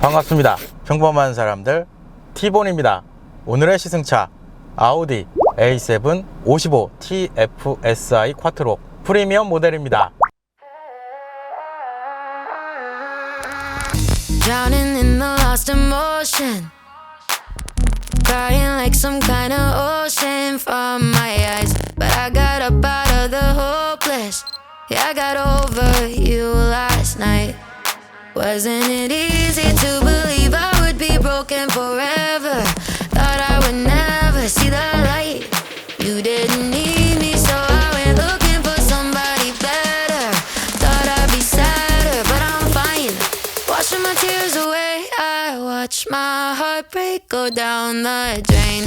반갑습니다. 평범한 사람들 T본입니다. 오늘의 시승차 아우디 A7 55 TFSI 쿼트로 프리미엄 모델입니다. Drowning in the lost emotion, crying like some kind of ocean from my eyes. But I got up out of the hopeless. Yeah, I got over you last night. Wasn't it easy to believe I would be broken forever? Thought I would never see the light. You didn't need me, so I went looking for somebody better. Thought I'd be sadder, but I'm fine. Washing my tears away, I watch my heartbreak go down the drain.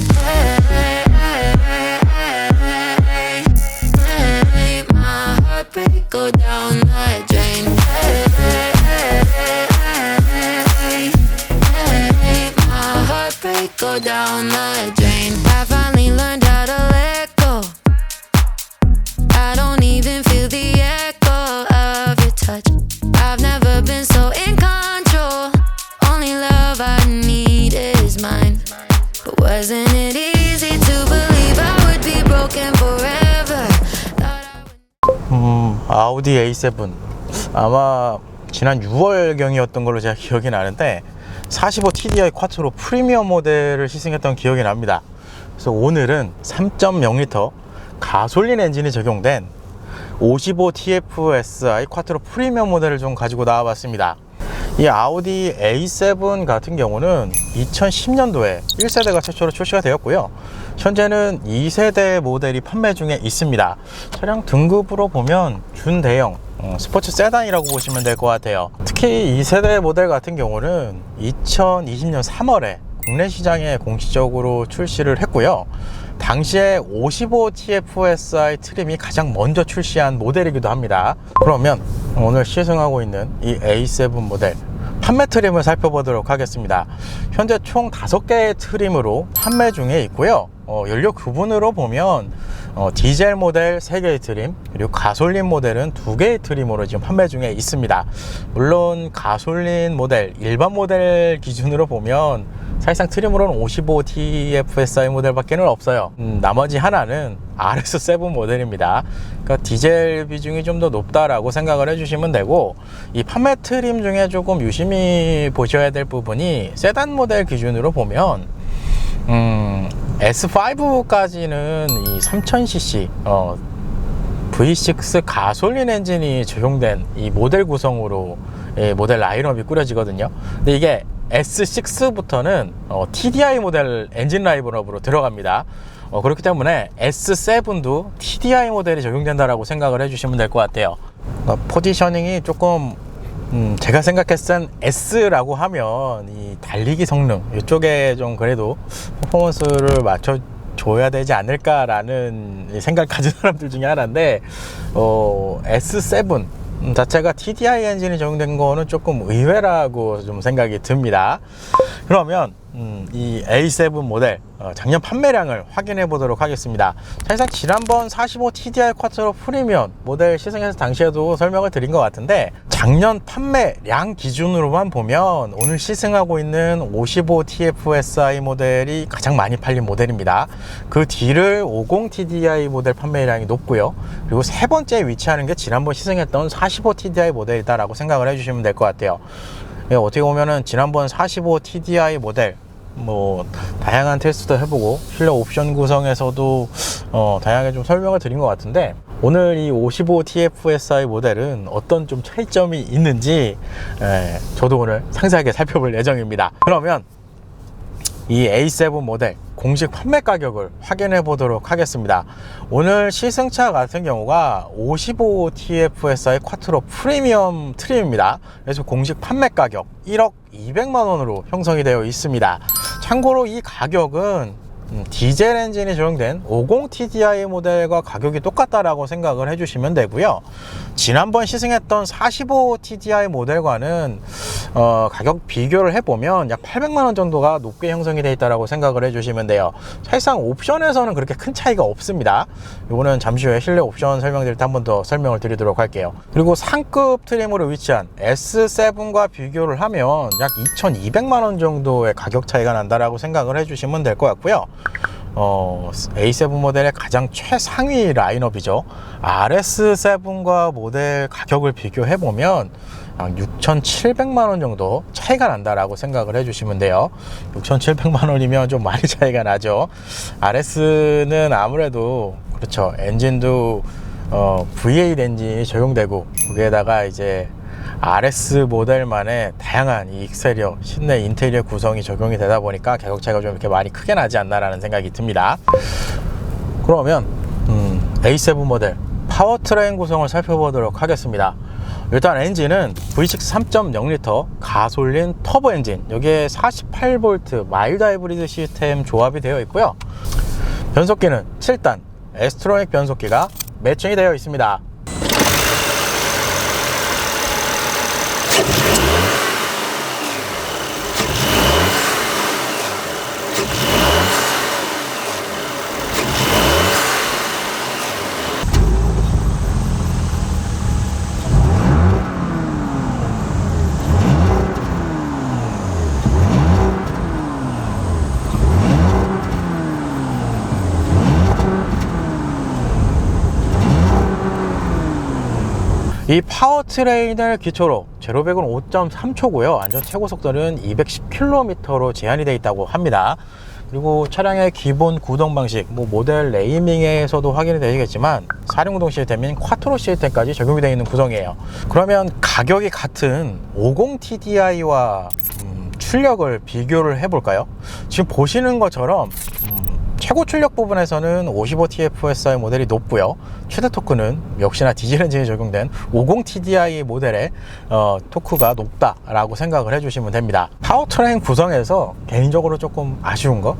My heartbreak go down the drain. My heartbreak go down the drain. I finally learned how to let go. I don't even feel the echo of your touch. I've never been so in control. Only love I need is mine. But wasn't it easy to believe I would be broken forever? Thought I would... 아우디 A7 아마 지난 6월경이었던 걸로 제가 기억이 나는데 45 TDI 쿼트로 프리미엄 모델을 시승했던 기억이 납니다. 그래서 오늘은 3.0L 가솔린 엔진이 적용된 55 TFSI 쿼트로 프리미엄 모델을 좀 가지고 나와봤습니다. 이 아우디 A7 같은 경우는 2010년도에 1세대가 최초로 출시가 되었고요. 현재는 2세대 모델이 판매 중에 있습니다. 차량 등급으로 보면 준대형 스포츠 세단이라고 보시면 될 것 같아요. 특히 2세대 모델 같은 경우는 2020년 3월에 국내 시장에 공식적으로 출시를 했고요. 당시에 55 TFSI 트림이 가장 먼저 출시한 모델이기도 합니다. 그러면 오늘 시승하고 있는 이 A7 모델 판매 트림을 살펴보도록 하겠습니다. 현재 총 5개의 트림으로 판매 중에 있고요. 연료 구분으로 보면 디젤 모델 3개의 트림, 그리고 가솔린 모델은 2개의 트림으로 지금 판매 중에 있습니다. 물론 가솔린 모델, 일반 모델 기준으로 보면 사실상 트림으로는 55 TFSI 모델밖에 없어요. 나머지 하나는 RS7 모델입니다. 그러니까 디젤 비중이 좀 더 높다라고 생각을 해주시면 되고, 이 판매 트림 중에 조금 유심히 보셔야 될 부분이 세단 모델 기준으로 보면 S5까지는 이 3000cc V6 가솔린 엔진이 적용된 이 모델 구성으로 모델 라인업이 꾸려지거든요. 근데 이게 S6부터는 TDI 모델 엔진 라인업으로 들어갑니다. 그렇기 때문에 S7도 TDI 모델이 적용된다라고 생각을 해주시면 될 것 같아요. 포지셔닝이 조금 제가 생각했을 땐 S라고 하면 이 달리기 성능 이쪽에 좀 그래도 퍼포먼스를 맞춰줘야 되지 않을까라는 생각을 가진 사람들 중에 하나인데 S7 자체가 TDI 엔진이 적용된 거는 조금 의외라고 좀 생각이 듭니다. 그러면 이 A7 모델 작년 판매량을 확인해 보도록 하겠습니다. 사실상 지난번 45 TDI 쿼트로 프리미엄 모델 시승해서 당시에도 설명을 드린 것 같은데, 작년 판매량 기준으로만 보면 오늘 시승하고 있는 55 TFSI 모델이 가장 많이 팔린 모델입니다. 그 뒤를 50 TDI 모델 판매량이 높고요. 그리고 세 번째에 위치하는 게 지난번 시승했던 45 TDI 모델이다 라고 생각을 해주시면 될 것 같아요. 어떻게 보면은 지난번 45 TDI 모델 다양한 테스트도 해보고 실내 옵션 구성에서도 다양하게 좀 설명을 드린 것 같은데, 오늘 이 55 TFSI 모델은 어떤 좀 차이점이 있는지 저도 오늘 상세하게 살펴볼 예정입니다. 그러면 이 A7 모델 공식 판매 가격을 확인해 보도록 하겠습니다. 오늘 시승차 같은 경우가 55 TFSI 쿼트로 프리미엄 트림입니다. 그래서 공식 판매 가격 1억 200만 원으로 형성이 되어 있습니다. 참고로 이 가격은 디젤 엔진이 적용된 50 TDI 모델과 가격이 똑같다라고 생각을 해주시면 되고요. 지난번 시승했던 45 TDI 모델과는 가격 비교를 해보면 약 800만원 정도가 높게 형성이 되어 있다고 생각을 해주시면 돼요. 사실상 옵션에서는 그렇게 큰 차이가 없습니다. 이거는 잠시 후에 실내 옵션 설명드릴 때 한 번 더 설명을 드리도록 할게요. 그리고 상급 트림으로 위치한 S7과 비교를 하면 약 2200만원 정도의 가격 차이가 난다라고 생각을 해주시면 될 것 같고요. A7 모델의 가장 최상위 라인업이죠. RS7과 모델 가격을 비교해보면 약 6,700만원 정도 차이가 난다라고 생각을 해주시면 돼요. 6,700만원이면 좀 많이 차이가 나죠. RS는 아무래도 그렇죠. 엔진도 V8 엔진이 적용되고 거기에다가 이제 RS 모델만의 다양한 이 익스테리어, 실내 인테리어 구성이 적용이 되다 보니까 가격 차이가 좀 이렇게 많이 크게 나지 않나라는 생각이 듭니다. 그러면 A7 모델 파워트레인 구성을 살펴보도록 하겠습니다. 일단 엔진은 V6 3.0L 가솔린 터보 엔진, 여기에 48V 마일드 하이브리드 시스템 조합이 되어 있고요. 변속기는 7단 에스트로닉 변속기가 매칭이 되어 있습니다. 이 파워트레인을 기초로 제로백은 5.3초고요. 안전 최고 속도는 210km로 제한이 되어 있다고 합니다. 그리고 차량의 기본 구동 방식, 모델 네이밍에서도 확인이 되시겠지만 4륜구동 시스템인 쿼트로 시스템까지 적용이 되어 있는 구성이에요. 그러면 가격이 같은 50 TDI와 출력을 비교를 해볼까요? 지금 보시는 것처럼 최고 출력 부분에서는 55TFSI 모델이 높고요. 최대 토크는 역시나 디젤 엔진이 적용된 50 TDI 모델의 토크가 높다라고 생각을 해주시면 됩니다. 파워트레인 구성에서 개인적으로 조금 아쉬운 거,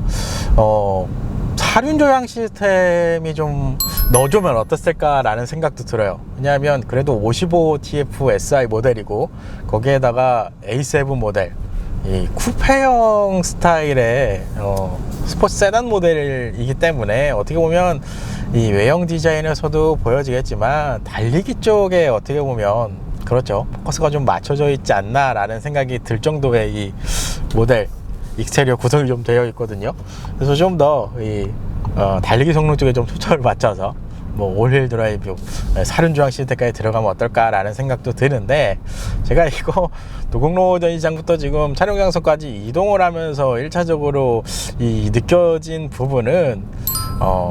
4륜 조향 시스템이 좀 넣어주면 어땠을까라는 생각도 들어요. 왜냐하면 그래도 55TFSI 모델이고 거기에다가 A7 모델, 이 쿠페형 스타일의 스포츠 세단 모델이기 때문에 어떻게 보면 이 외형 디자인에서도 보여지겠지만 달리기 쪽에 어떻게 보면 그렇죠, 포커스가 좀 맞춰져 있지 않나 라는 생각이 들 정도의 이 모델 익스테리어 구성이 좀 되어 있거든요. 그래서 좀 더 이 달리기 성능 쪽에 좀 초점을 맞춰서 올휠 드라이브 4륜 조향 시스템까지 들어가면 어떨까라는 생각도 드는데, 제가 이거 도곡로 전시장부터 지금 촬영 장소까지 이동을 하면서 1차적으로 이 느껴진 부분은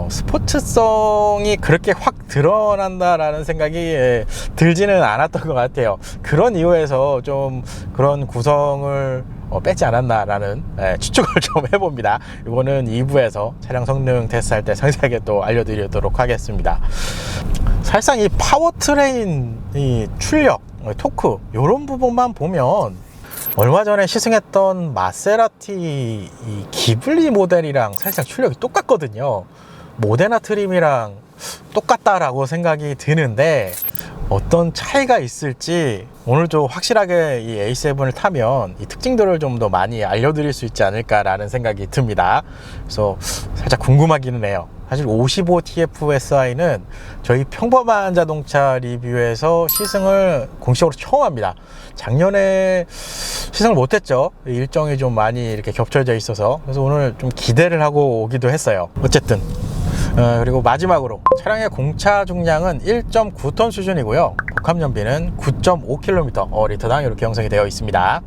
스포츠성이 그렇게 확 드러난다라는 생각이 들지는 않았던 것 같아요. 그런 이유에서 좀 그런 구성을 빼지 않았나라는 추측을 좀 해봅니다. 이거는 2부에서 차량 성능 테스트할 때 상세하게 또 알려드리도록 하겠습니다. 사실상 이 파워트레인, 이 출력, 토크 이런 부분만 보면 얼마 전에 시승했던 마세라티 이 기블리 모델이랑 사실상 출력이 똑같거든요. 모데나 트림이랑 똑같다라고 생각이 드는데 어떤 차이가 있을지 오늘 좀 확실하게 이 A7을 타면 이 특징들을 좀 더 많이 알려드릴 수 있지 않을까라는 생각이 듭니다. 그래서 살짝 궁금하기는 해요. 사실 55TFSI는 저희 평범한 자동차 리뷰에서 시승을 공식적으로 처음 합니다. 작년에 시승을 못했죠. 일정이 좀 많이 이렇게 겹쳐져 있어서. 그래서 오늘 좀 기대를 하고 오기도 했어요. 어쨌든 그리고 마지막으로 차량의 공차 중량은 1.9톤 수준이고요. 복합 연비는 9.5km 리터당 이렇게 형성이 되어 있습니다.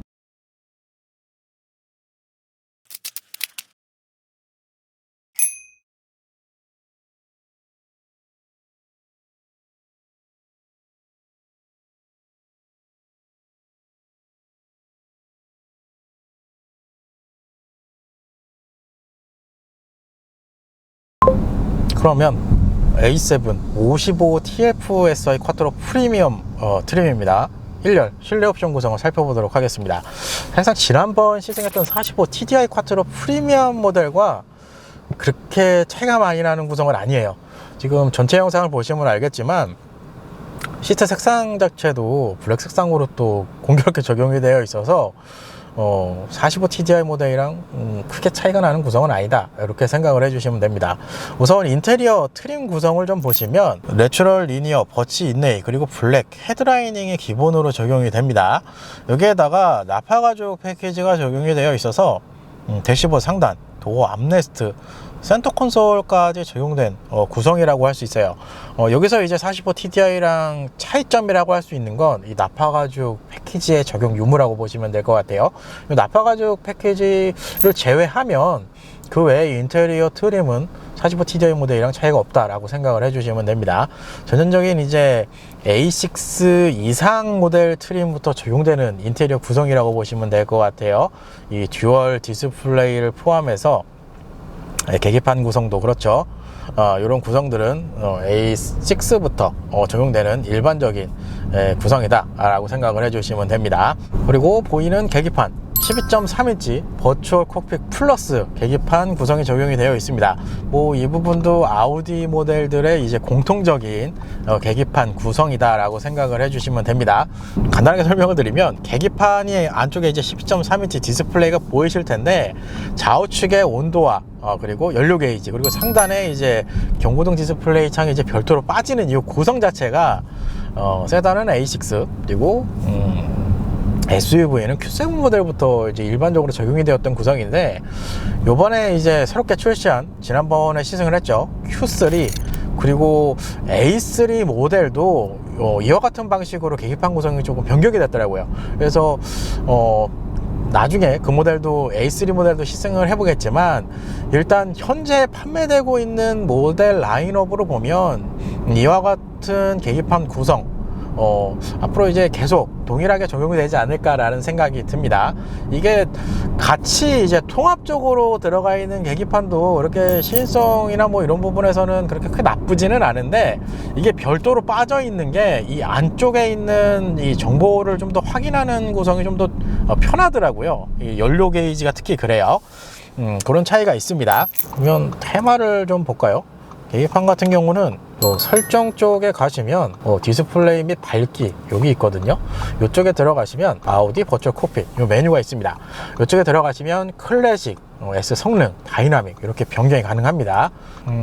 그러면 A7 55TFSI 쿼트로 프리미엄 트림입니다. 1열 실내 옵션 구성을 살펴보도록 하겠습니다. 사실상 지난번 시승했던 45 TDI 쿼트로 프리미엄 모델과 그렇게 차이가 많이 나는 구성은 아니에요. 지금 전체 영상을 보시면 알겠지만 시트 색상 자체도 블랙 색상으로 또 공교롭게 적용이 되어 있어서 45TDI 모델이랑 크게 차이가 나는 구성은 아니다, 이렇게 생각을 해주시면 됩니다. 우선 인테리어 트림 구성을 좀 보시면 내추럴 리니어 버치 인레이 그리고 블랙 헤드라이닝이 기본으로 적용이 됩니다. 여기에다가 나파 가죽 패키지가 적용이 되어 있어서 대시보드 상단, 도어 암레스트, 센터 콘솔까지 적용된 구성이라고 할 수 있어요. 여기서 이제 45TDI랑 차이점이라고 할 수 있는 건 이 나파 가죽 패키지의 적용 유무라고 보시면 될 것 같아요. 이 나파 가죽 패키지를 제외하면 그 외에 인테리어 트림은 45TDI 모델이랑 차이가 없다라고 생각을 해주시면 됩니다. 전형적인 이제 A6 이상 모델 트림부터 적용되는 인테리어 구성이라고 보시면 될 것 같아요. 이 듀얼 디스플레이를 포함해서 계기판 구성도 그렇죠. 이런 구성들은 A6부터 적용되는 일반적인 구성이다 라고 생각을 해주시면 됩니다. 그리고 보이는 계기판 12.3인치 버추얼 콕핏 플러스 계기판 구성이 적용이 되어 있습니다. 이 부분도 아우디 모델들의 이제 공통적인 계기판 구성이다 라고 생각을 해주시면 됩니다. 간단하게 설명을 드리면 계기판이 안쪽에 이제 12.3인치 디스플레이가 보이실 텐데 좌우측의 온도와 그리고 연료 게이지, 그리고 상단에 이제 경고등 디스플레이 창이 이제 별도로 빠지는 이 구성 자체가 세단은 A6 그리고 SUV는 Q7 모델부터 이제 일반적으로 적용이 되었던 구성인데, 요번에 이제 새롭게 출시한, 지난번에 시승을 했죠, Q3 그리고 A3 모델도 이와 같은 방식으로 계기판 구성이 조금 변경이 됐더라고요. 그래서 나중에 그 모델도 A3 모델도 시승을 해보겠지만, 일단 현재 판매되고 있는 모델 라인업으로 보면 이와 같은 계기판 구성 앞으로 이제 계속 동일하게 적용이 되지 않을까라는 생각이 듭니다. 이게 같이 이제 통합적으로 들어가 있는 계기판도 이렇게 시인성이나 이런 부분에서는 그렇게 크게 나쁘지는 않은데, 이게 별도로 빠져 있는 게 이 안쪽에 있는 이 정보를 좀 더 확인하는 구성이 좀 더 편하더라고요. 이 연료 게이지가 특히 그래요. 그런 차이가 있습니다. 그러면 테마를 좀 볼까요? 계기판 같은 경우는 설정 쪽에 가시면 디스플레이 및 밝기 여기 있거든요. 이쪽에 들어가시면 아우디 버추얼 콕핏 이 메뉴가 있습니다. 이쪽에 들어가시면 클래식, S 성능, 다이나믹 이렇게 변경이 가능합니다.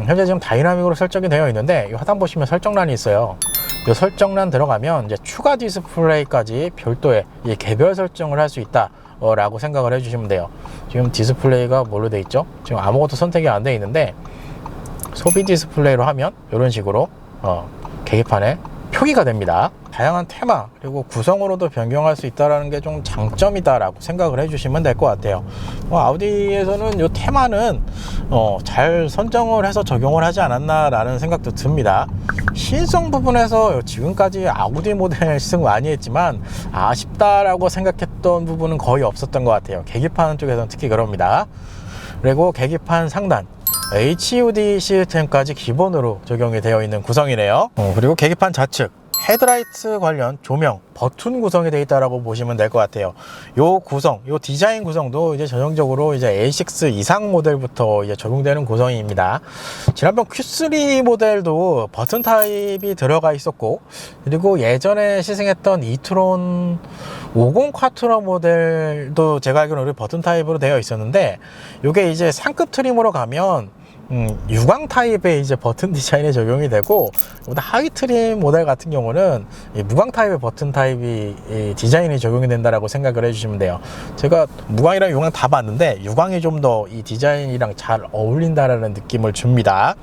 현재 지금 다이나믹으로 설정이 되어 있는데, 이 하단 보시면 설정란이 있어요. 이 설정란 들어가면 이제 추가 디스플레이까지 별도의 개별 설정을 할 수 있다 라고 생각을 해주시면 돼요. 지금 디스플레이가 뭘로 되어 있죠? 지금 아무것도 선택이 안 되어 있는데, 소비 디스플레이로 하면 이런 식으로 계기판에 표기가 됩니다. 다양한 테마 그리고 구성으로도 변경할 수 있다는 게 좀 장점이다 라고 생각을 해주시면 될 것 같아요. 아우디에서는 이 테마는 잘 선정을 해서 적용을 하지 않았나 라는 생각도 듭니다. 시인성 부분에서 지금까지 아우디 모델 시승 많이 했지만 아쉽다라고 생각했던 부분은 거의 없었던 것 같아요. 계기판 쪽에서는 특히 그럽니다. 그리고 계기판 상단 HUD 시스템까지 기본으로 적용이 되어 있는 구성이네요. 그리고 계기판 좌측 헤드라이트 관련 조명 버튼 구성이 되어 있다고 보시면 될 것 같아요. 요 구성, 요 디자인 구성도 이제 전형적으로 이제 A6 이상 모델부터 이제 적용되는 구성입니다. 지난번 Q3 모델도 버튼 타입이 들어가 있었고, 그리고 예전에 시승했던 이트론 50 쿼트로 모델도 제가 알기로는 버튼 타입으로 되어 있었는데, 요게 이제 상급 트림으로 가면 유광 타입의 이제 버튼 디자인에 적용이 되고, 하위 트림 모델 같은 경우는 무광 타입의 버튼 타입이 디자인이 적용이 된다라고 생각을 해주시면 돼요. 제가 무광이랑 유광 다 봤는데 유광이 좀 더 이 디자인이랑 잘 어울린다라는 느낌을 줍니다.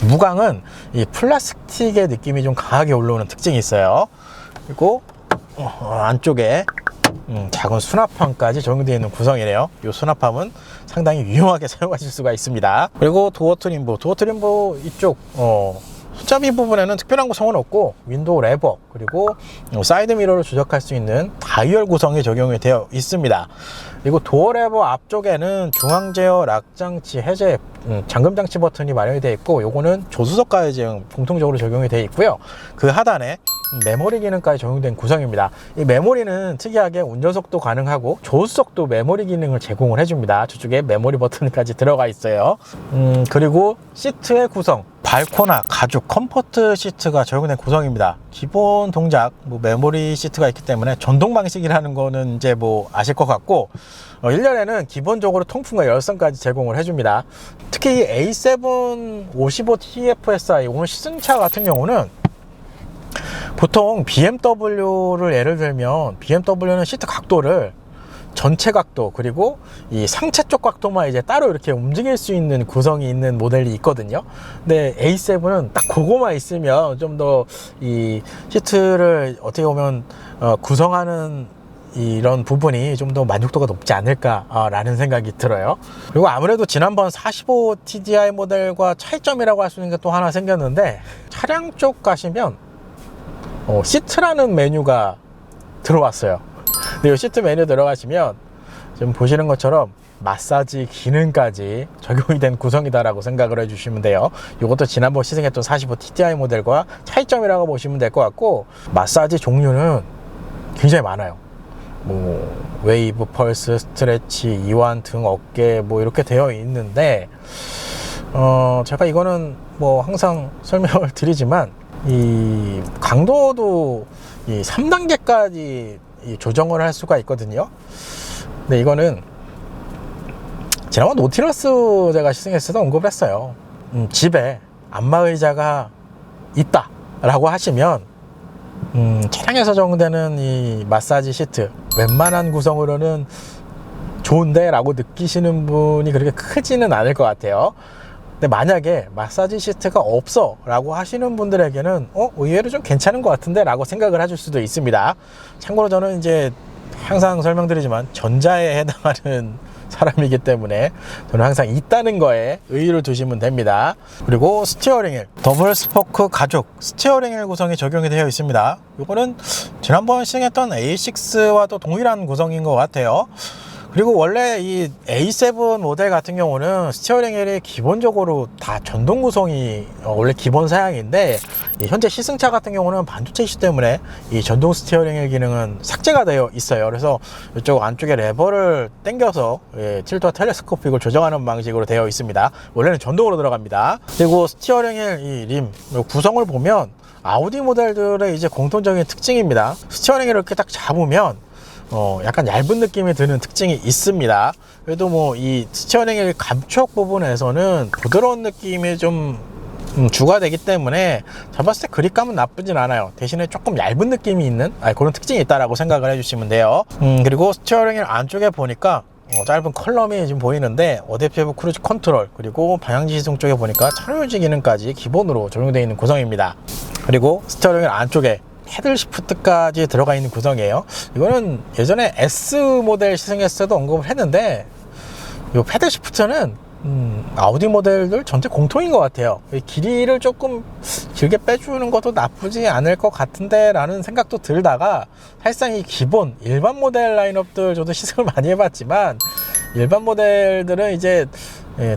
무광은 이 플라스틱의 느낌이 좀 강하게 올라오는 특징이 있어요. 그리고 안쪽에 작은 수납함까지 적용되어 있는 구성이네요. 이 수납함은 상당히 유용하게 사용하실 수가 있습니다. 그리고 도어 트림부 이쪽 손잡이 부분에는 특별한 구성은 없고, 윈도우 레버 그리고 사이드 미러를 조작할 수 있는 다이얼 구성이 적용이 되어 있습니다. 그리고 도어 레버 앞쪽에는 중앙 제어 락 장치 해제 잠금 장치 버튼이 마련이 되어 있고, 요거는 조수석 가이징 공통적으로 적용이 되어 있고요. 그 하단에 메모리 기능까지 적용된 구성입니다. 이 메모리는 특이하게 운전석도 가능하고 조수석도 메모리 기능을 제공을 해줍니다. 저쪽에 메모리 버튼까지 들어가 있어요. 그리고 시트의 구성, 발코나 가죽 컴포트 시트가 적용된 구성입니다. 기본 동작 메모리 시트가 있기 때문에 전동 방식이라는 거는 이제 아실 것 같고 1년에는 기본적으로 통풍과 열선까지 제공을 해줍니다. 특히 이 A7 55TFSI 오늘 시승차 같은 경우는 보통 BMW를 예를 들면 BMW는 시트 각도를 전체 각도 그리고 이 상체 쪽 각도만 이제 따로 이렇게 움직일 수 있는 구성이 있는 모델이 있거든요. 근데 A7은 딱 그거만 있으면 좀 더 이 시트를 어떻게 보면 구성하는 이런 부분이 좀 더 만족도가 높지 않을까라는 생각이 들어요. 그리고 아무래도 지난번 45 TDI 모델과 차이점이라고 할 수 있는 게 또 하나 생겼는데, 차량 쪽 가시면 시트라는 메뉴가 들어왔어요. 근데 이 시트 메뉴 들어가시면 지금 보시는 것처럼 마사지 기능까지 적용이 된 구성이다라고 생각을 해주시면 돼요. 이것도 지난번 시승했던 45 TDI 모델과 차이점이라고 보시면 될 것 같고, 마사지 종류는 굉장히 많아요. 웨이브, 펄스, 스트레치, 이완 등, 어깨 이렇게 되어 있는데 제가 이거는 항상 설명을 드리지만 이 강도도 이 3단계까지 조정을 할 수가 있거든요. 근데 이거는 지난번 노티러스 제가 시승했을 때 언급을 했어요. 집에 안마의자가 있다 라고 하시면 차량에서 적용되는 이 마사지 시트 웬만한 구성으로는 좋은데 라고 느끼시는 분이 그렇게 크지는 않을 것 같아요. 근데 만약에 마사지 시트가 없어 라고 하시는 분들에게는 의외로 좀 괜찮은 것 같은데 라고 생각을 하실 수도 있습니다. 참고로 저는 이제 항상 설명드리지만 전자에 해당하는 사람이기 때문에 저는 항상 있다는 거에 의의를 두시면 됩니다. 그리고 스티어링 휠, 더블 스포크 가죽 스티어링 휠 구성이 적용이 되어 있습니다. 이거는 지난번 시승했던 A6와도 동일한 구성인 것 같아요. 그리고 원래 이 A7 모델 같은 경우는 스티어링 휠이 기본적으로 다 전동 구성이 원래 기본 사양인데, 현재 시승차 같은 경우는 반도체 이슈 때문에 이 전동 스티어링 휠 기능은 삭제가 되어 있어요. 그래서 이쪽 안쪽에 레버를 당겨서 틸트와 텔레스코픽을 조정하는 방식으로 되어 있습니다. 원래는 전동으로 들어갑니다. 그리고 스티어링 휠 이 림 구성을 보면 아우디 모델들의 이제 공통적인 특징입니다. 스티어링 휠을 이렇게 딱 잡으면 약간 얇은 느낌이 드는 특징이 있습니다. 그래도 이 스티어링 휠 감촉 부분에서는 부드러운 느낌이 좀 주가 되기 때문에 잡았을 때 그립감은 나쁘진 않아요. 대신에 조금 얇은 느낌이 있는 그런 특징이 있다라고 생각을 해주시면 돼요. 그리고 스티어링 휠 안쪽에 보니까 짧은 컬럼이 지금 보이는데 어댑티브 크루즈 컨트롤, 그리고 방향지 시동 쪽에 보니까 차로유지 기능까지 기본으로 적용되어 있는 구성입니다. 그리고 스티어링 휠 안쪽에 패들 시프트까지 들어가 있는 구성이에요. 이거는 예전에 S 모델 시승했을 때도 언급을 했는데, 이 패들 시프트는 아우디 모델들 전체 공통인 것 같아요. 길이를 조금 길게 빼주는 것도 나쁘지 않을 것 같은데 라는 생각도 들다가, 사실상 이 기본 일반 모델 라인업들 저도 시승을 많이 해봤지만, 일반 모델들은 이제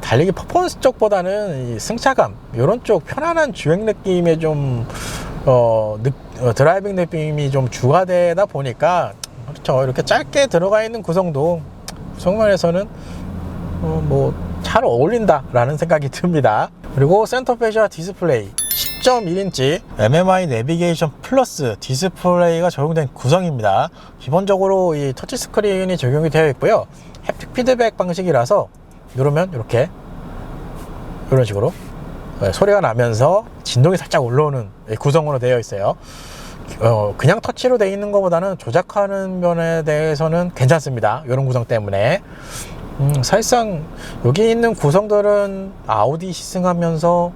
달리기 퍼포먼스 쪽보다는 이 승차감 이런 쪽 편안한 주행 느낌의 좀 드라이빙 느낌이 좀 주가되다 보니까, 그렇죠, 이렇게 짧게 들어가 있는 구성도 구성면에서는 잘 어울린다 라는 생각이 듭니다. 그리고 센터 페시아 디스플레이 10.1인치 MMI 내비게이션 플러스 디스플레이가 적용된 구성입니다. 기본적으로 이 터치 스크린이 적용이 되어 있고요. 햅틱 피드백 방식이라서 누르면 이렇게 이런 식으로 소리가 나면서 진동이 살짝 올라오는 구성으로 되어 있어요. 그냥 터치로 되어 있는 것보다는 조작하는 면에 대해서는 괜찮습니다. 이런 구성 때문에. 사실상 여기 있는 구성들은 아우디 시승하면서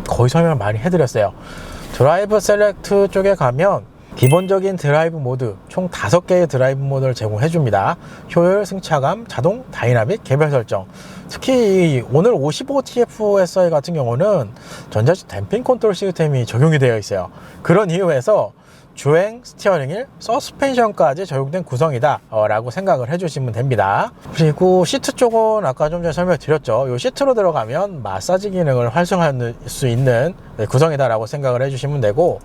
거의 설명을 많이 해드렸어요. 드라이브 셀렉트 쪽에 가면 기본적인 드라이브 모드 총 5개의 드라이브 모드를 제공해 줍니다. 효율, 승차감, 자동, 다이나믹, 개별 설정. 특히 오늘 55TFSI 같은 경우는 전자식 댐핑 컨트롤 시스템이 적용이 되어 있어요. 그런 이유에서 주행, 스티어링 휠, 서스펜션까지 적용된 구성이다 라고 생각을 해주시면 됩니다. 그리고 시트 쪽은 아까 좀 전에 설명드렸죠. 이 시트로 들어가면 마사지 기능을 활성화할 수 있는 구성이다 라고 생각을 해주시면 되고,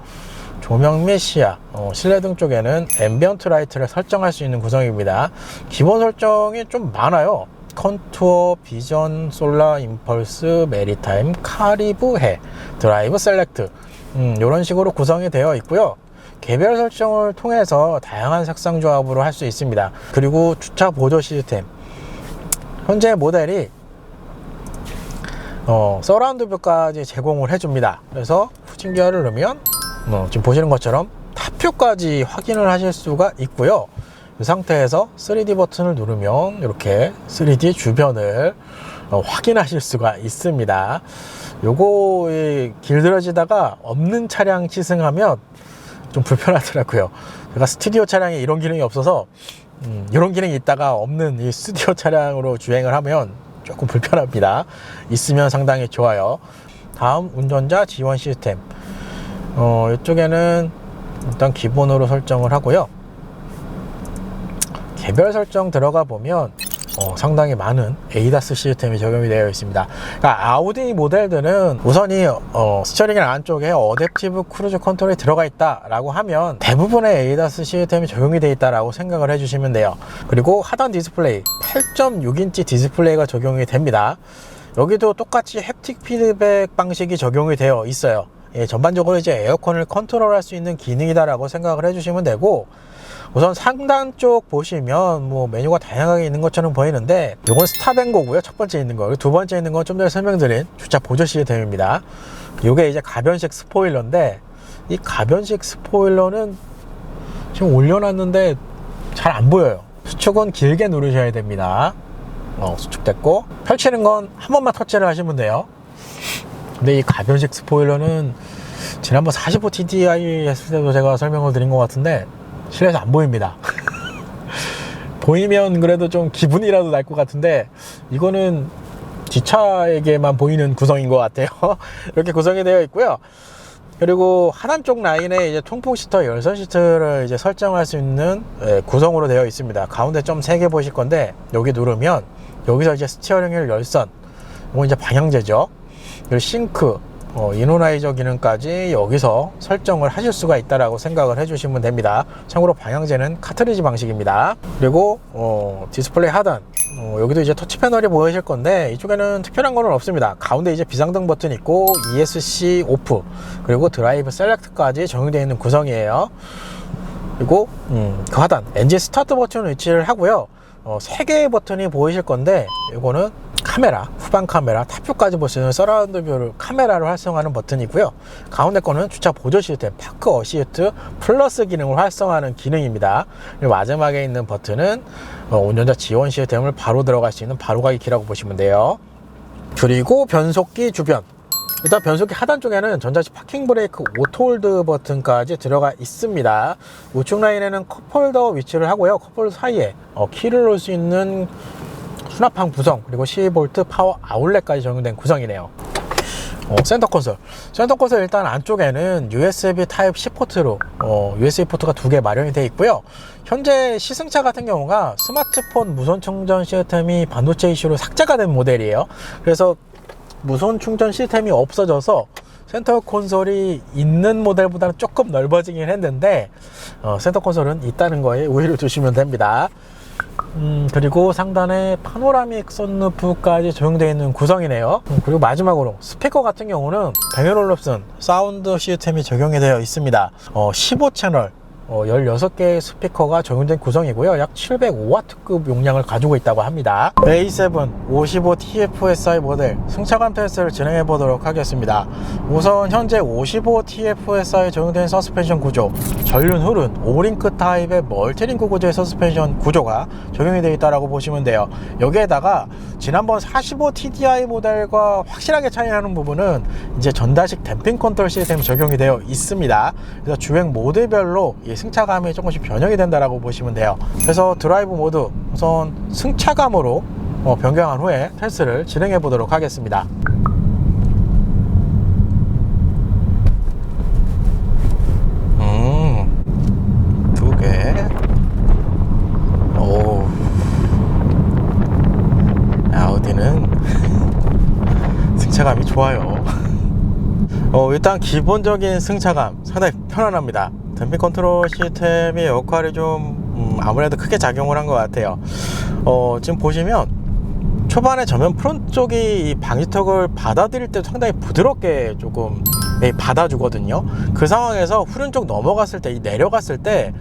조명 및 시야, 실내등 쪽에는 앰비언트 라이트를 설정할 수 있는 구성입니다. 기본 설정이 좀 많아요. 컨투어, 비전, 솔라, 임펄스, 메리타임, 카리브, 해, 드라이브 셀렉트, 이런 식으로 구성이 되어 있고요. 개별 설정을 통해서 다양한 색상 조합으로 할 수 있습니다. 그리고 주차 보조 시스템, 현재 모델이 서라운드 뷰까지 제공을 해줍니다. 그래서 후진기어를 누르면 지금 보시는 것처럼 탑뷰까지 확인을 하실 수가 있고요. 이 상태에서 3D 버튼을 누르면 이렇게 3D 주변을 확인하실 수가 있습니다. 요거 길들여지다가 없는 차량 시승하면 좀 불편하더라고요. 제가 스튜디오 차량에 이런 기능이 없어서 이런 기능이 있다가 없는 이 스튜디오 차량으로 주행을 하면 조금 불편합니다. 있으면 상당히 좋아요. 다음 운전자 지원 시스템, 이쪽에는 일단 기본으로 설정을 하고요. 개별 설정 들어가 보면 상당히 많은 ADAS 시스템이 적용이 되어 있습니다. 그러니까 아우디 모델들은 우선이 스티어링 안쪽에 어댑티브 크루즈 컨트롤이 들어가 있다 라고 하면 대부분의 ADAS 시스템이 적용이 되어 있다 라고 생각을 해주시면 돼요. 그리고 하단 디스플레이 8.6인치 디스플레이가 적용이 됩니다. 여기도 똑같이 햅틱 피드백 방식이 적용이 되어 있어요. 전반적으로 이제 에어컨을 컨트롤할 수 있는 기능이다 라고 생각을 해주시면 되고, 우선 상단 쪽 보시면 뭐 메뉴가 다양하게 있는 것처럼 보이는데, 이건 스탑앤고고요. 첫 번째 있는 거. 두 번째 있는 건 좀 전에 설명드린 주차 보조 시스템입니다. 이게 이제 가변식 스포일러인데, 이 가변식 스포일러는 지금 올려놨는데 잘 안 보여요. 수축은 길게 누르셔야 됩니다. 수축됐고, 펼치는 건 한 번만 터치를 하시면 돼요. 근데 이 가변식 스포일러는 지난번 45TDI 했을 때도 제가 설명을 드린 것 같은데 실내에서 안 보입니다. 보이면 그래도 좀 기분이라도 날 것 같은데, 이거는 뒷차에게만 보이는 구성인 것 같아요. 이렇게 구성이 되어 있고요. 그리고 하단 쪽 라인에 이제 통풍 시터, 열선 시트를 이제 설정할 수 있는 구성으로 되어 있습니다. 가운데 좀 3개 보실 건데, 여기 누르면 여기서 이제 스티어링 휠 열선, 이건 이제 방향제죠. 그리고 싱크, 이노라이저 기능까지 여기서 설정을 하실 수가 있다라고 생각을 해주시면 됩니다. 참고로 방향제는 카트리지 방식입니다. 그리고 디스플레이 하단, 여기도 이제 터치 패널이 보이실 건데, 이쪽에는 특별한 거는 없습니다. 가운데 이제 비상등 버튼 있고 ESC 오프, 그리고 드라이브 셀렉트까지 적용되어 있는 구성이에요. 그리고 그 하단 엔진 스타트 버튼을 위치를 하고요. 3개의 버튼이 보이실 건데, 이거는 카메라, 후방 카메라, 탑뷰까지 볼 수 있는 서라운드 뷰를 카메라로 활성화하는 버튼이고요. 가운데 거는 주차 보조 시스템, 파크 어시스트 플러스 기능을 활성화하는 기능입니다. 그리고 마지막에 있는 버튼은 운전자 지원 시스템을 바로 들어갈 수 있는 바로가기 키라고 보시면 돼요. 그리고 변속기 주변, 일단 변속기 하단 쪽에는 전자식 파킹 브레이크 오토홀드 버튼까지 들어가 있습니다. 우측 라인에는 컵홀더 위치를 하고요. 컵홀더 사이에 키를 놓을 수 있는 수납판 구성, 그리고 12V 파워 아울렛까지 적용된 구성이네요. 센터 콘솔 일단 안쪽에는 USB 타입C 포트로 USB 포트가 2개 마련이 되어 있고요. 현재 시승차 같은 경우가 스마트폰 무선 충전 시스템이 반도체 이슈로 삭제가 된 모델이에요. 그래서 무선 충전 시스템이 없어져서 센터 콘솔이 있는 모델보다는 조금 넓어지긴 했는데, 센터 콘솔은 있다는 거에 우위를 두시면 됩니다. 그리고 상단에 파노라믹 선루프까지 적용되어 있는 구성이네요. 그리고 마지막으로 스피커 같은 경우는 뱅앤올ufsen 사운드 시스템이 적용이 되어 있습니다. 15채널 16개의 스피커가 적용된 구성이고요. 약 705W급 용량을 가지고 있다고 합니다. A7 55TFSI 모델 승차감 테스트를 진행해 보도록 하겠습니다. 우선 현재 55TFSI 적용된 서스펜션 구조, 전륜 후륜 5링크 타입의 멀티링크 구조의 서스펜션 구조가 적용이 되어 있다고 보시면 돼요. 여기에다가 지난번 45TDI 모델과 확실하게 차이나는 부분은 이제 전자식 댐핑 컨트롤 시스템이 적용이 되어 있습니다. 그래서 주행 모드별로 이 승차감이 조금씩 변형이 된다라고 보시면 돼요. 그래서 드라이브 모드 우선 승차감으로 변경한 후에 테스트를 진행해 보도록 하겠습니다. 좋아요. 일단 기본적인 승차감 상당히 편안합니다. 댐핑 컨트롤 시스템의 역할이 좀 아무래도 크게 작용을 한 것 같아요. 지금 보시면 초반에 전면 프론트 쪽이 이 방지턱을 받아들일 때 상당히 부드럽게 조금 받아주거든요. 그 상황에서 후륜 쪽 넘어갔을 때, 이 내려갔을 때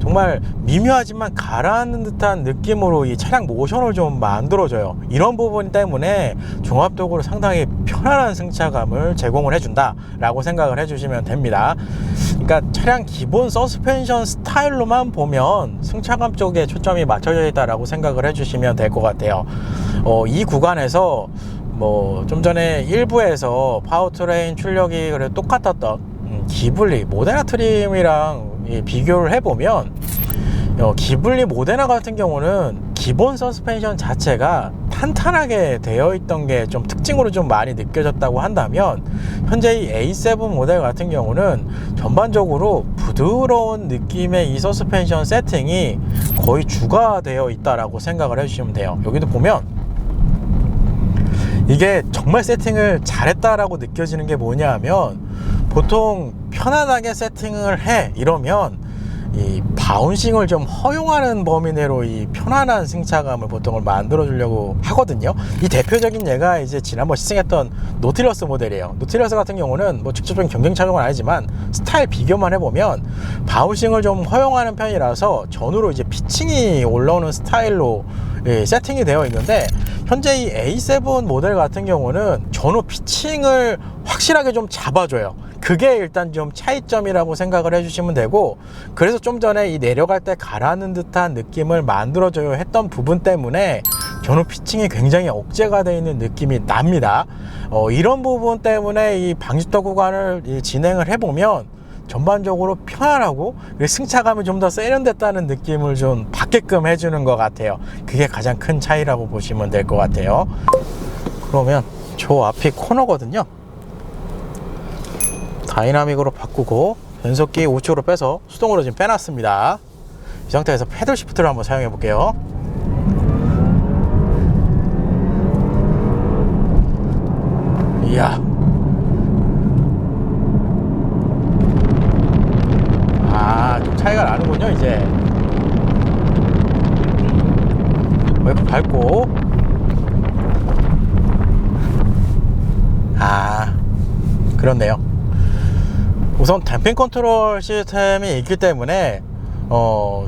정말 미묘하지만 가라앉는 듯한 느낌으로 이 차량 모션을 좀 만들어줘요. 이런 부분 때문에 종합적으로 상당히 편안한 승차감을 제공을 해준다 라고 생각을 해주시면 됩니다. 그러니까 차량 기본 서스펜션 스타일로만 보면 승차감 쪽에 초점이 맞춰져 있다라고 생각을 해주시면 될 것 같아요. 이 구간에서 뭐 좀 전에 일부에서 파워트레인 출력이 그래 똑같았던 기블리 모데나 트림이랑 비교를 해보면 기블리 모데나 같은 경우는 기본 서스펜션 자체가 탄탄하게 되어 있던 게 좀 특징으로 좀 많이 느껴졌다고 한다면, 현재 이 A7 모델 같은 경우는 전반적으로 부드러운 느낌의 이 서스펜션 세팅이 거의 주가 되어 있다라고 생각을 해주시면 돼요. 여기도 보면 이게 정말 세팅을 잘했다라고 느껴지는 게 뭐냐 하면, 보통 편안하게 세팅을 해 이러면 이 바운싱을 좀 허용하는 범위 내로 이 편안한 승차감을 보통을 만들어 주려고 하거든요. 이 대표적인 예가 이제 지난번 시승했던 노틸러스 모델이에요. 노틸러스 같은 경우는 뭐 직접적인 경쟁 차종은 아니지만 스타일 비교만 해보면 바운싱을 좀 허용하는 편이라서 전후로 이제 피칭이 올라오는 스타일로 세팅이 되어 있는데, 현재 이 A7 모델 같은 경우는 전후 피칭을 확실하게 좀 잡아줘요. 그게 일단 좀 차이점이라고 생각을 해주시면 되고, 그래서 좀 전에 이 내려갈 때 가라앉는 듯한 느낌을 만들어줘야 했던 부분 때문에 전후 피칭이 굉장히 억제가 되어 있는 느낌이 납니다. 이런 부분 때문에 이 방지턱 구간을 진행을 해보면 전반적으로 편안하고 승차감이 좀 더 세련됐다는 느낌을 좀 받게끔 해주는 것 같아요. 그게 가장 큰 차이라고 보시면 될 것 같아요. 그러면 저 앞이 코너거든요. 다이나믹으로 바꾸고 변속기 우측으로 빼서 수동으로 지금 빼놨습니다. 이 상태에서 패들 시프트를 한번 사용해 볼게요. 이야, 좀 차이가 나는군요. 이제 와이프 밟고, 그렇네요. 우선 댐핑 컨트롤 시스템이 있기 때문에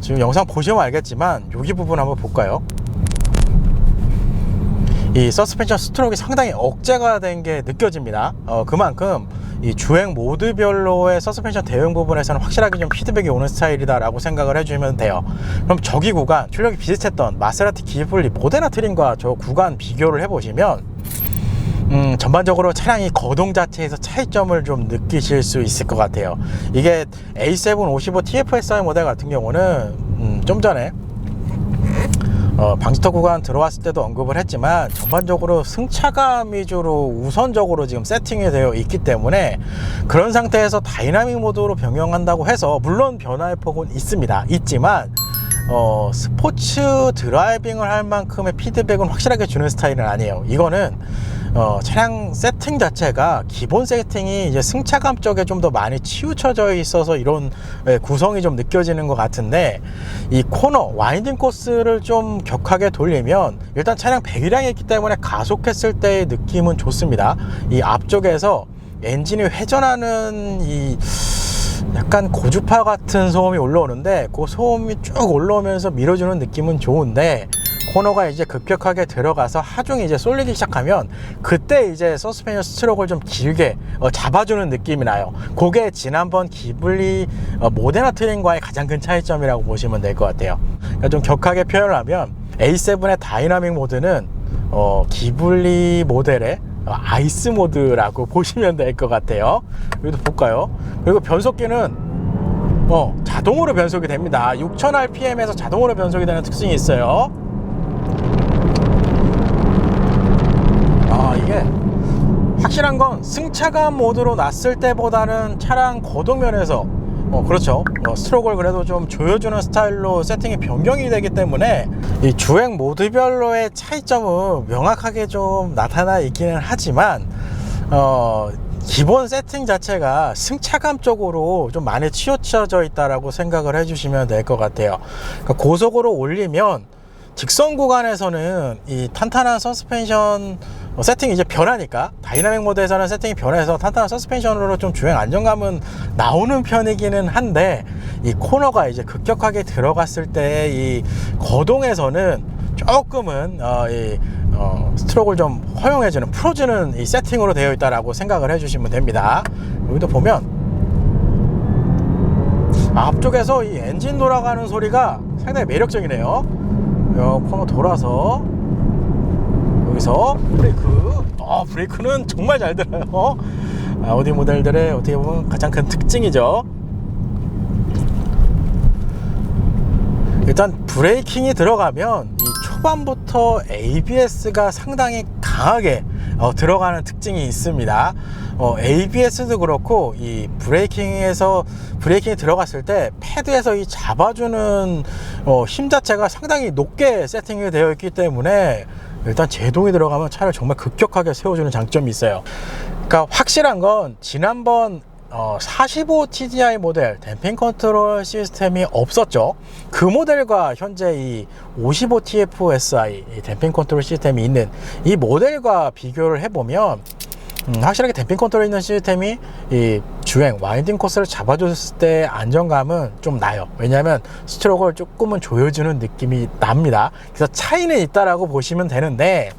지금 영상 보시면 알겠지만 여기 부분 한번 볼까요? 이 서스펜션 스트로크가 상당히 억제가 된 게 느껴집니다. 그만큼 이 주행 모드별로의 서스펜션 대응 부분에서는 확실하게 좀 피드백이 오는 스타일이다 라고 생각을 해주면 돼요. 그럼 저기 구간 출력이 비슷했던 마세라티 기블리 모데나 트림과 저 구간 비교를 해보시면 전반적으로 차량이 거동 자체에서 차이점을 좀 느끼실 수 있을 것 같아요. 이게 A7 55 TFSI 모델 같은 경우는 좀 전에 방지턱 구간 들어왔을 때도 언급을 했지만 전반적으로 승차감 위주로 우선적으로 지금 세팅이 되어 있기 때문에, 그런 상태에서 다이나믹 모드로 변경한다고 해서 물론 변화의 폭은 있지만 스포츠 드라이빙을 할 만큼의 피드백은 확실하게 주는 스타일은 아니에요. 이거는 차량 세팅 자체가 기본 세팅이 이제 승차감 쪽에 좀 더 많이 치우쳐져 있어서 이런 구성이 좀 느껴지는 것 같은데, 이 코너 와인딩 코스를 좀 격하게 돌리면 일단 차량 배기량이 있기 때문에 가속했을 때의 느낌은 좋습니다. 이 앞쪽에서 엔진이 회전하는 이 약간 고주파 같은 소음이 올라오는데, 그 소음이 쭉 올라오면서 밀어주는 느낌은 좋은데, 코너가 이제 급격하게 들어가서 하중이 이제 쏠리기 시작하면 그때 이제 서스펜션 스트로크를 좀 길게 잡아주는 느낌이 나요. 그게 지난번 기블리 모데나 트림과의 가장 큰 차이점이라고 보시면 될 것 같아요. 그러니까 좀 격하게 표현을 하면 A7의 다이나믹 모드는 기블리 모델의 아이스 모드라고 보시면 될 것 같아요. 여기도 볼까요? 그리고 변속기는 자동으로 변속이 됩니다. 6000rpm에서 자동으로 변속이 되는 특징이 있어요. 이게 확실한 건 승차감 모드로 놨을 때보다는 차량 거동면에서 그렇죠. 스트로크를 그래도 좀 조여주는 스타일로 세팅이 변경이 되기 때문에 이 주행 모드별로의 차이점은 명확하게 좀 나타나 있기는 하지만 기본 세팅 자체가 승차감 쪽으로 좀 많이 치우쳐져 있다라고 생각을 해주시면 될 것 같아요. 그러니까 고속으로 올리면 직선 구간에서는 이 탄탄한 서스펜션 세팅이 이제 변하니까, 다이나믹 모드에서는 세팅이 변해서 탄탄한 서스펜션으로 좀 주행 안정감은 나오는 편이기는 한데, 이 코너가 이제 급격하게 들어갔을 때 이 거동에서는 조금은 스트로크를 좀 허용해주는, 풀어주는 이 세팅으로 되어 있다라고 생각을 해주시면 됩니다. 여기도 보면 앞쪽에서 이 엔진 돌아가는 소리가 상당히 매력적이네요. 코너 돌아서 여기서 브레이크는 정말 잘 들어요. 아우디 모델들의 어떻게 보면 가장 큰 특징이죠. 일단 브레이킹이 들어가면 이 초반부터 ABS가 상당히 강하게 들어가는 특징이 있습니다. ABS도 그렇고 이 브레이킹이 들어갔을 때 패드에서 이 잡아주는 힘 자체가 상당히 높게 세팅이 되어 있기 때문에 일단 제동이 들어가면 차를 정말 급격하게 세워주는 장점이 있어요. 그러니까 확실한 건 지난번 45 TDI 모델 댐핑 컨트롤 시스템이 없었죠. 그 모델과 현재 이 55 TFSI 댐핑 컨트롤 시스템이 있는 이 모델과 비교를 해보면 확실하게 댐핑 컨트롤 있는 시스템이 이 주행 와인딩 코스를 잡아줬을 때 안정감은 좀 나요. 왜냐하면 스트로크를 조금은 조여주는 느낌이 납니다. 그래서 차이는 있다라고 보시면 되는데,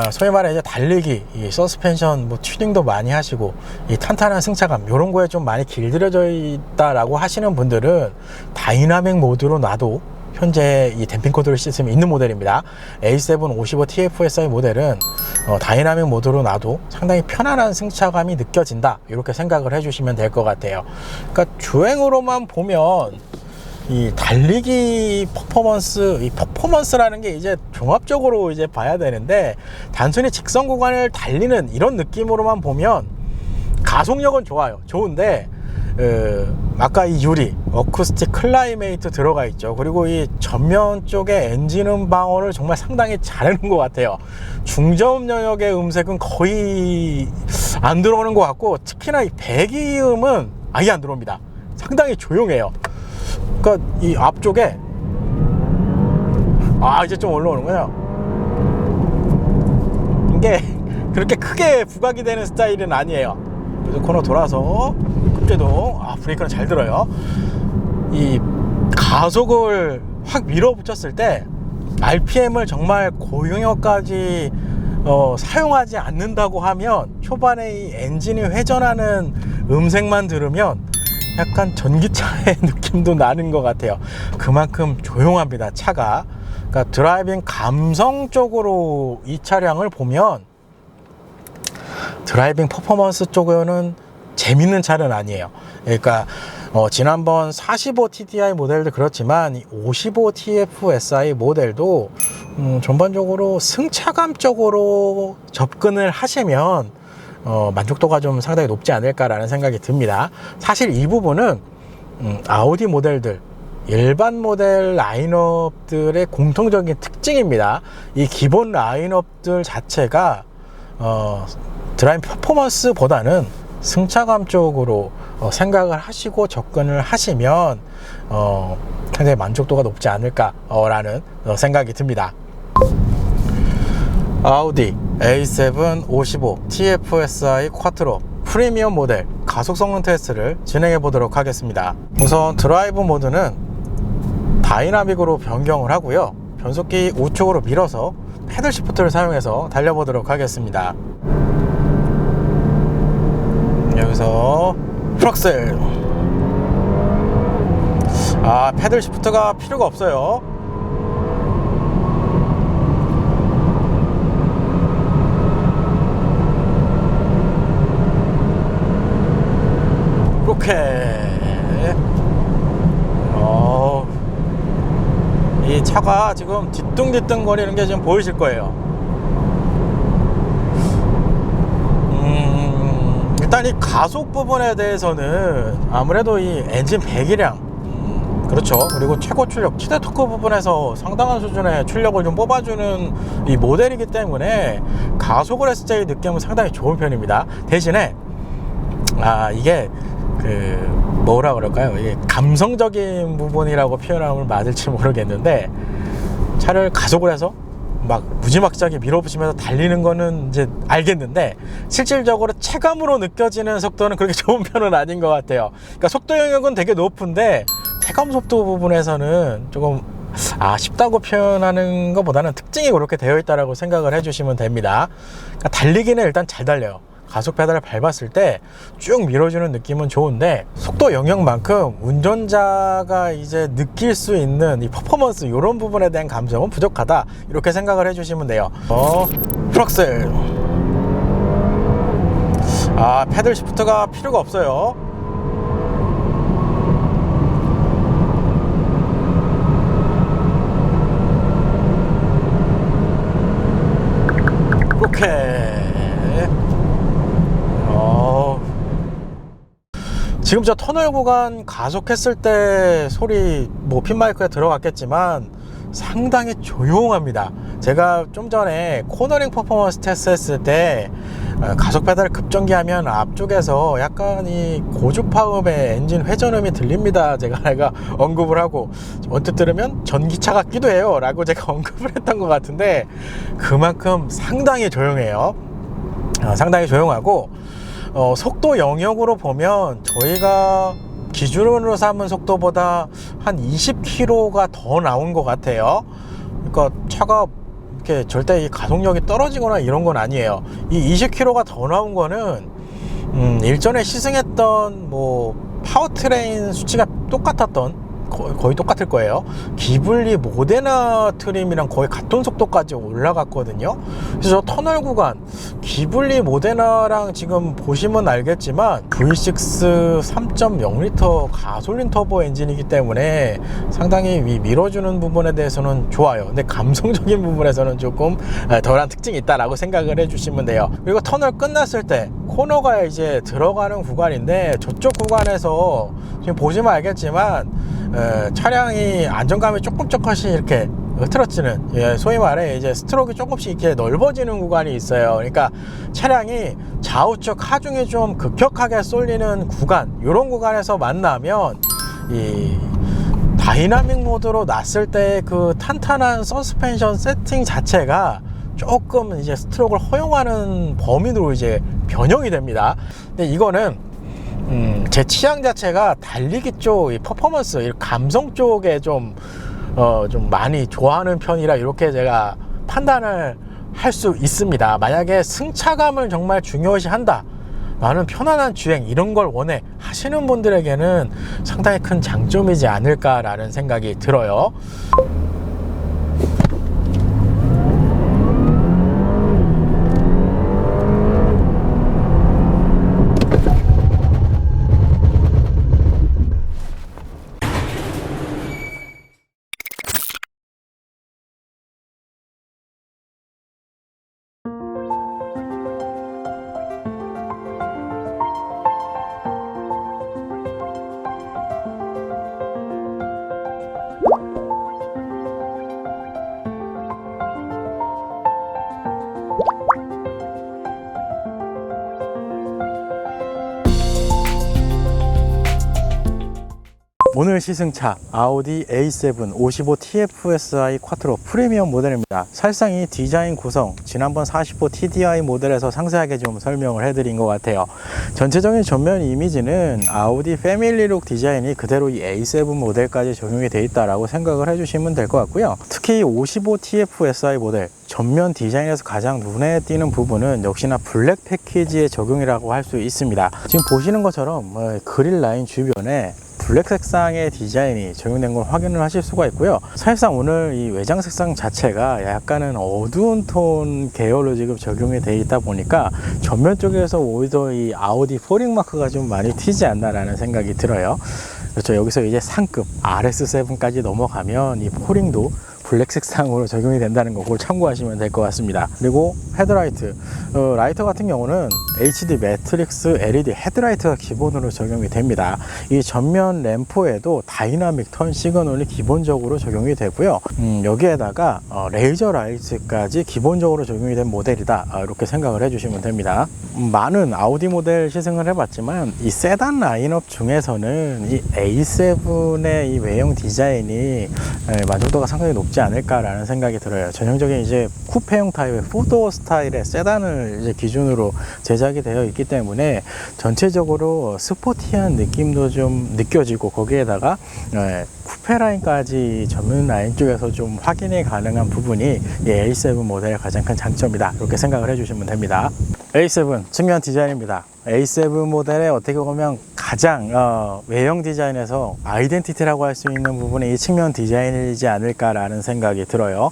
소위 말해 이제 달리기, 이 서스펜션 튜닝도 많이 하시고 이 탄탄한 승차감 이런 거에 좀 많이 길들여져 있다라고 하시는 분들은 다이나믹 모드로 놔도 현재 이 댐핑 컨트롤 시스템이 있는 모델입니다. A7 55 TFSI 모델은 다이나믹 모드로 놔도 상당히 편안한 승차감이 느껴진다, 이렇게 생각을 해주시면 될 것 같아요. 그러니까 주행으로만 보면 이 달리기 퍼포먼스, 이 퍼포먼스라는 게 이제 종합적으로 이제 봐야 되는데, 단순히 직선 구간을 달리는 이런 느낌으로만 보면 가속력은 좋은데 아까 이 유리 어쿠스틱 클라이메이트 들어가 있죠. 그리고 이 전면 쪽에 엔진 방어를 정말 상당히 잘하는 것 같아요. 중저음 영역의 음색은 거의 안 들어오는 것 같고, 특히나 이 배기음은 아예 안 들어옵니다. 상당히 조용해요. 그러니까 이 앞쪽에 이제 좀 올라오는군요. 이게 그렇게 크게 부각이 되는 스타일은 아니에요. 그래서 코너 돌아서 급제동, 브레이크는 잘 들어요. 이 가속을 확 밀어붙였을 때 RPM을 정말 고영역까지 사용하지 않는다고 하면, 초반에 이 엔진이 회전하는 음색만 들으면 약간 전기차의 느낌도 나는 것 같아요. 그만큼 조용합니다, 차가. 그러니까 드라이빙 감성적으로 이 차량을 보면 드라이빙 퍼포먼스 쪽에는 재밌는 차는 아니에요. 그러니까 지난번 45 TDI 모델도 그렇지만 이 55 TFSI 모델도 전반적으로 승차감 쪽으로 접근을 하시면 만족도가 좀 상당히 높지 않을까라는 생각이 듭니다. 사실 이 부분은 아우디 모델들, 일반 모델 라인업들의 공통적인 특징입니다. 이 기본 라인업들 자체가 드라이빙 퍼포먼스보다는 승차감 쪽으로 생각을 하시고 접근을 하시면 상당히 만족도가 높지 않을까라는 생각이 듭니다. 아우디 A7 55 TFSI 쿼트로 프리미엄 모델 가속 성능 테스트를 진행해 보도록 하겠습니다. 우선 드라이브 모드는 다이나믹으로 변경을 하고요, 변속기 우측으로 밀어서 패들 시프트를 사용해서 달려보도록 하겠습니다. 여기서 풀악셀, 패들 시프트가 필요가 없어요. 이렇게 이 차가 지금 뒤뚱뒤뚱 거리는 게 지금 보이실 거예요. 일단 이 가속 부분에 대해서는 아무래도 이 엔진 배기량, 그렇죠. 그리고 최고 출력, 치대 토크 부분에서 상당한 수준의 출력을 좀 뽑아주는 이 모델이기 때문에 가속을 했을 때의 느낌은 상당히 좋은 편입니다. 대신에 이게 뭐라 그럴까요? 이게 감성적인 부분이라고 표현하면 맞을지 모르겠는데, 차를 가속을 해서 막 무지막지하게 밀어붙이면서 달리는 거는 이제 알겠는데, 실질적으로 체감으로 느껴지는 속도는 그렇게 좋은 편은 아닌 것 같아요. 그러니까 속도 영역은 되게 높은데 체감 속도 부분에서는 조금 쉽다고 표현하는 것보다는 특징이 그렇게 되어 있다라고 생각을 해주시면 됩니다. 그러니까 달리기는 일단 잘 달려요. 가속 페달을 밟았을 때 쭉 밀어주는 느낌은 좋은데, 속도 영역만큼 운전자가 이제 느낄 수 있는 이 퍼포먼스, 이런 부분에 대한 감정은 부족하다, 이렇게 생각을 해주시면 돼요. 풀악셀. 패들 시프트가 필요가 없어요. 이렇게. 지금 저 터널 구간 가속했을 때 소리 핀마이크에 들어갔겠지만 상당히 조용합니다. 제가 좀 전에 코너링 퍼포먼스 테스트 했을 때 가속 페달을 급정기하면 앞쪽에서 약간 이 고주파음의 엔진 회전음이 들립니다, 제가 언급을 하고, 언뜻 들으면 전기차 같기도 해요 라고 제가 언급을 했던 것 같은데, 그만큼 상당히 조용해요. 상당히 조용하고, 속도 영역으로 보면 저희가 기준으로 삼은 속도보다 한 20km가 더 나온 것 같아요. 그러니까 차가 이렇게 절대 이 가속력이 떨어지거나 이런 건 아니에요. 이 20km가 더 나온 거는 일전에 시승했던 파워트레인 수치가 똑같았던, 거의 똑같을 거예요. 기블리 모데나 트림이랑 거의 같은 속도까지 올라갔거든요. 그래서 터널 구간 기블리 모데나랑 지금 보시면 알겠지만 V6 3.0L 가솔린 터보 엔진이기 때문에 상당히 밀어주는 부분에 대해서는 좋아요. 근데 감성적인 부분에서는 조금 덜한 특징이 있다라고 생각을 해주시면 돼요. 그리고 터널 끝났을 때 코너가 이제 들어가는 구간인데, 저쪽 구간에서 지금 보시면 알겠지만 차량이 안정감이 조금씩 이렇게 흐트러지는, 소위 말해 이제 스트로크가 조금씩 이렇게 넓어지는 구간이 있어요. 그러니까 차량이 좌우측 하중이 좀 급격하게 쏠리는 구간, 이런 구간에서 만나면 이 다이나믹 모드로 놨을 때 그 탄탄한 서스펜션 세팅 자체가 조금 이제 스트로크를 허용하는 범위로 이제 변형이 됩니다. 근데 이거는 제 취향 자체가 달리기 쪽, 이 퍼포먼스, 이 감성 쪽에 좀 많이 좋아하는 편이라 이렇게 제가 판단을 할 수 있습니다. 만약에 승차감을 정말 중요시 한다, 나는 편안한 주행 이런 걸 원해 하시는 분들에게는 상당히 큰 장점이지 않을까라는 생각이 들어요. 오늘 시승차 아우디 A7 55TFSI 쿼트로 프리미엄 모델입니다. 사실상 이 디자인 구성 지난번 45 TDI 모델에서 상세하게 좀 설명을 해드린 것 같아요. 전체적인 전면 이미지는 아우디 패밀리룩 디자인이 그대로 이 A7 모델까지 적용이 되어 있다라고 생각을 해주시면 될 것 같고요. 특히 55 TFSI 모델 전면 디자인에서 가장 눈에 띄는 부분은 역시나 블랙 패키지의 적용이라고 할 수 있습니다. 지금 보시는 것처럼 그릴 라인 주변에 블랙 색상의 디자인이 적용된 걸 확인을 하실 수가 있고요. 사실상 오늘 이 외장 색상 자체가 약간은 어두운 톤 계열로 지금 적용이 되어 있다 보니까 전면 쪽에서 오히려 이 아우디 포링 마크가 좀 많이 튀지 않나라는 생각이 들어요. 그렇죠. 여기서 이제 상급 RS7까지 넘어가면 이 포링도 블랙 색상으로 적용이 된다는 거 그걸 참고하시면 될 것 같습니다. 그리고 헤드라이트, 라이터 같은 경우는 HD 매트릭스 LED 헤드라이트가 기본으로 적용이 됩니다. 이 전면 램프에도 다이나믹 턴 시그널이 기본적으로 적용이 되고요. 여기에다가 레이저 라이트까지 기본적으로 적용이 된 모델이다, 이렇게 생각을 해주시면 됩니다. 많은 아우디 모델 시승을 해봤지만 이 세단 라인업 중에서는 이 A7의 이 외형 디자인이 만족도가 상당히 높지 않을까라는 생각이 들어요. 전형적인 이제 쿠페형 타입의 4도어 스타일의 세단을 이제 기준으로 제작이 되어 있기 때문에 전체적으로 스포티한 느낌도 좀 느껴지고, 거기에다가 쿠페 라인까지 전면 라인 쪽에서 좀 확인이 가능한 부분이 이 A7 모델의 가장 큰 장점이다, 이렇게 생각을 해주시면 됩니다. A7 측면 디자인입니다. A7 모델의 어떻게 보면 가장 외형 디자인에서 아이덴티티라고 할 수 있는 부분이 이 측면 디자인이지 않을까라는 생각이 들어요.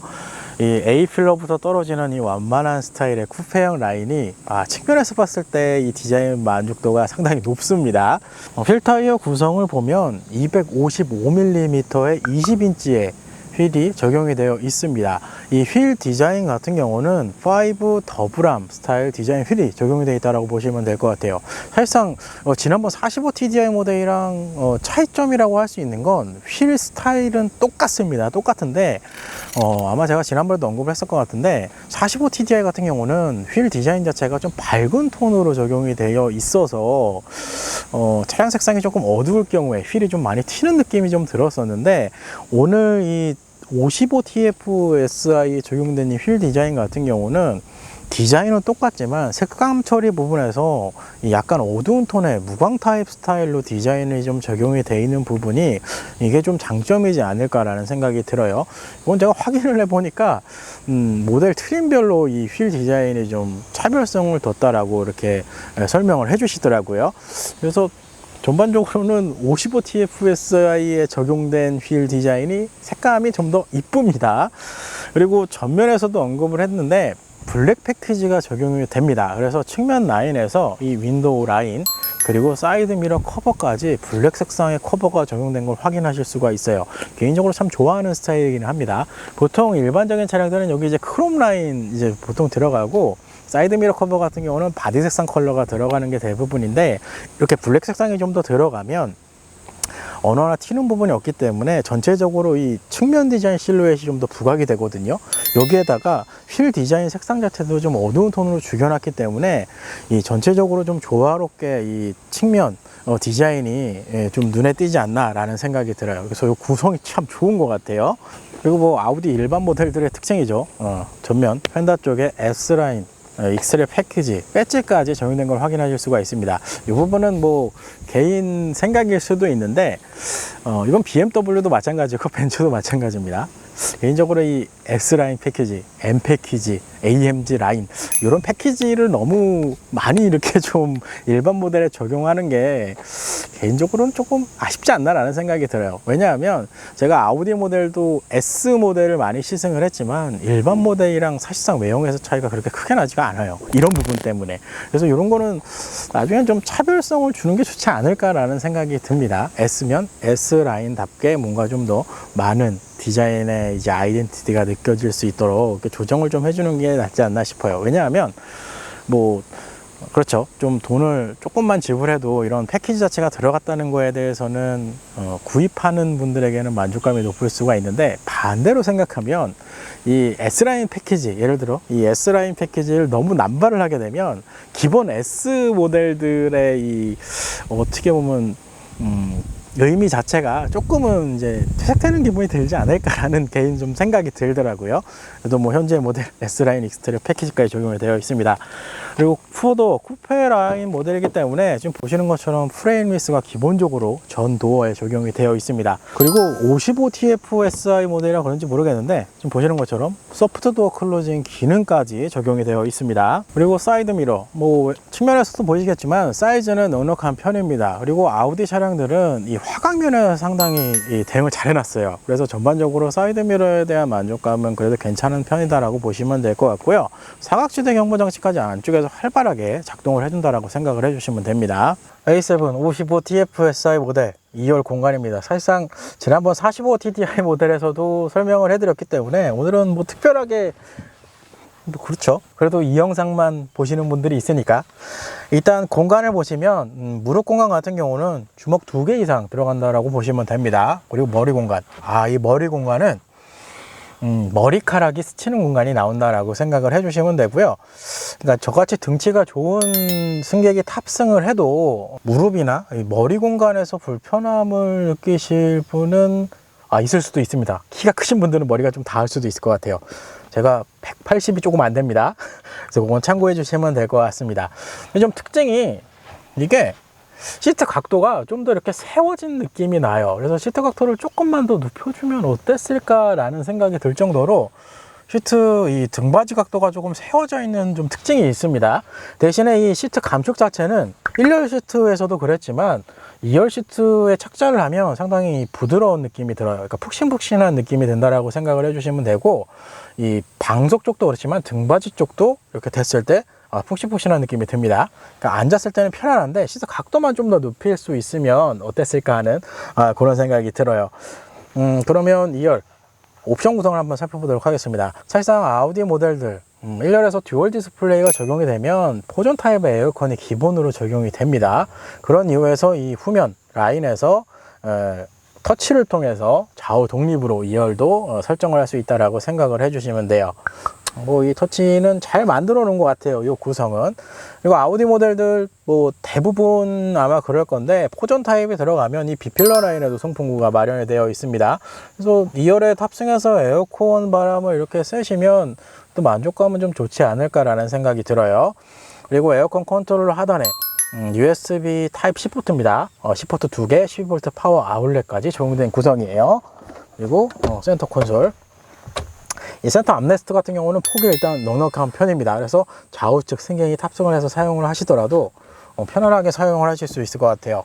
이 A 필러부터 떨어지는 이 완만한 스타일의 쿠페형 라인이 측면에서 봤을 때 이 디자인 만족도가 상당히 높습니다. 휠 타이어 구성을 보면 255mm의 20인치의 휠이 적용이 되어 있습니다. 이 휠 디자인 같은 경우는 5 더블암 스타일 디자인 휠이 적용이 되어 있다고 보시면 될 것 같아요. 사실상 지난번 45TDI 모델이랑 차이점이라고 할 수 있는 건 휠 스타일은 똑같습니다. 똑같은데 아마 제가 지난번에도 언급을 했을 것 같은데 45TDI 같은 경우는 휠 디자인 자체가 좀 밝은 톤으로 적용이 되어 있어서 차량 색상이 조금 어두울 경우에 휠이 좀 많이 튀는 느낌이 좀 들었었는데, 오늘 이 55TFSI에 적용된 이 휠 디자인 같은 경우는 디자인은 똑같지만 색감 처리 부분에서 약간 어두운 톤의 무광 타입 스타일로 디자인이 좀 적용이 되어 있는 부분이 이게 좀 장점이지 않을까라는 생각이 들어요. 이건 제가 확인을 해보니까 모델 트림별로 이 휠 디자인이 좀 차별성을 뒀다라고 이렇게 설명을 해주시더라고요. 그래서 전반적으로는 55TFSI에 적용된 휠 디자인이 색감이 좀 더 이쁩니다. 그리고 전면에서도 언급을 했는데 블랙 패키지가 적용이 됩니다. 그래서 측면 라인에서 이 윈도우 라인 그리고 사이드 미러 커버까지 블랙 색상의 커버가 적용된 걸 확인하실 수가 있어요. 개인적으로 참 좋아하는 스타일이긴 합니다. 보통 일반적인 차량들은 여기 이제 크롬 라인 이제 보통 들어가고, 사이드 미러 커버 같은 경우는 바디 색상 컬러가 들어가는 게 대부분인데, 이렇게 블랙 색상이 좀 더 들어가면 어느 하나 튀는 부분이 없기 때문에 전체적으로 이 측면 디자인 실루엣이 좀 더 부각이 되거든요. 여기에다가 휠 디자인 색상 자체도 좀 어두운 톤으로 죽여놨기 때문에 이 전체적으로 좀 조화롭게 이 측면 디자인이 좀 눈에 띄지 않나 라는 생각이 들어요. 그래서 이 구성이 참 좋은 것 같아요. 그리고 뭐 아우디 일반 모델들의 특징이죠. 전면 펜다 쪽에 S라인 익스트레 패키지, 배지까지 적용된 걸 확인하실 수가 있습니다. 이 부분은 뭐 개인 생각일 수도 있는데 이건 BMW도 마찬가지고 벤츠도 마찬가지입니다. 개인적으로 이 S라인 패키지, M 패키지, AMG 라인 이런 패키지를 너무 많이 이렇게 좀 일반 모델에 적용하는 게 개인적으로는 조금 아쉽지 않나라는 생각이 들어요. 왜냐하면 제가 아우디 모델도 S 모델을 많이 시승을 했지만 일반 모델이랑 사실상 외형에서 차이가 그렇게 크게 나지가 않아요. 이런 부분 때문에. 그래서 이런 거는 나중에 좀 차별성을 주는 게 좋지 않을까라는 생각이 듭니다. S면 S라인답게 뭔가 좀 더 많은 디자인의 이제 아이덴티티가 느껴질 수 있도록 조정을 좀 해주는 게 낫지 않나 싶어요. 왜냐하면 뭐 그렇죠, 좀 돈을 조금만 지불해도 이런 패키지 자체가 들어갔다는 거에 대해서는 구입하는 분들에게는 만족감이 높을 수가 있는데, 반대로 생각하면 이 S라인 패키지, 예를 들어 이 S라인 패키지를 너무 남발을 하게 되면 기본 S 모델들의 이 어떻게 보면 의미 자체가 조금은 이제 퇴색되는 기분이 들지 않을까라는 개인 좀 생각이 들더라고요. 그래도 뭐 현재 모델 S라인 익스트리어 패키지까지 적용이 되어 있습니다. 그리고 4도어 쿠페 라인 모델이기 때문에 지금 보시는 것처럼 프레임리스가 기본적으로 전 도어에 적용이 되어 있습니다. 그리고 55TFSI 모델이라 그런지 모르겠는데 지금 보시는 것처럼 소프트 도어 클로징 기능까지 적용이 되어 있습니다. 그리고 사이드 미러, 뭐 측면에서도 보시겠지만 사이즈는 넉넉한 편입니다. 그리고 아우디 차량들은 이 화강면에서 상당히 대응을 잘 해놨어요. 그래서 전반적으로 사이드 미러에 대한 만족감은 그래도 괜찮은 편이다라고 보시면 될 것 같고요. 사각지대 경보 장치까지 안쪽에 쪽에서 활발하게 작동을 해준다라고 생각을 해주시면 됩니다. A7 55 TFSI 모델 2열 공간입니다. 사실상 지난번 45 TDI 모델에서도 설명을 해드렸기 때문에 오늘은 뭐 특별하게 그렇죠. 그래도 이 영상만 보시는 분들이 있으니까 일단 공간을 보시면 무릎 공간 같은 경우는 주먹 2개 이상 들어간다라고 보시면 됩니다. 그리고 머리 공간, 이 머리 공간은 머리카락이 스치는 공간이 나온다라고 생각을 해주시면 되고요. 그러니까 저같이 등치가 좋은 승객이 탑승을 해도 무릎이나 머리 공간에서 불편함을 느끼실 분은 있을 수도 있습니다. 키가 크신 분들은 머리가 좀 닿을 수도 있을 것 같아요. 제가 180이 조금 안 됩니다. 그래서 그건 참고해 주시면 될 것 같습니다. 좀 특징이 이게 시트 각도가 좀 더 이렇게 세워진 느낌이 나요. 그래서 시트 각도를 조금만 더 눕혀주면 어땠을까라는 생각이 들 정도로 시트 이 등받이 각도가 조금 세워져 있는 좀 특징이 있습니다. 대신에 이 시트 감촉 자체는 1열 시트에서도 그랬지만 2열 시트에 착자를 하면 상당히 부드러운 느낌이 들어요. 그러니까 푹신푹신한 느낌이 든다라고 생각을 해주시면 되고, 이 방석 쪽도 그렇지만 등받이 쪽도 이렇게 됐을 때 푹신푹신한 느낌이 듭니다. 그러니까 앉았을 때는 편안한데 시트 각도만 좀 더 높일 수 있으면 어땠을까 하는 그런 생각이 들어요. 그러면 2열 옵션 구성을 한번 살펴보도록 하겠습니다. 사실상 아우디 모델들 1열에서 듀얼 디스플레이가 적용이 되면 포전 타입의 에어컨이 기본으로 적용이 됩니다. 그런 이유에서 이 후면 라인에서 터치를 통해서 좌우 독립으로 2열도 설정을 할 수 있다라고 생각을 해주시면 돼요. 이 터치는 잘 만들어 놓은 것 같아요. 이 구성은. 그리고 아우디 모델들 대부분 아마 그럴 건데 포전 타입이 들어가면 이 비필러 라인에도 송풍구가 마련이 되어 있습니다. 그래서 2열에 탑승해서 에어컨 바람을 이렇게 쐬시면 또 만족감은 좀 좋지 않을까라는 생각이 들어요. 그리고 에어컨 컨트롤 하단에 USB 타입 C 포트입니다. C 포트 2개, 12V 파워 아울렛까지 적용된 구성이에요. 그리고 센터 콘솔. 이 센터 암레스트 같은 경우는 폭이 일단 넉넉한 편입니다. 그래서 좌우측 승객이 탑승을 해서 사용을 하시더라도 편안하게 사용을 하실 수 있을 것 같아요.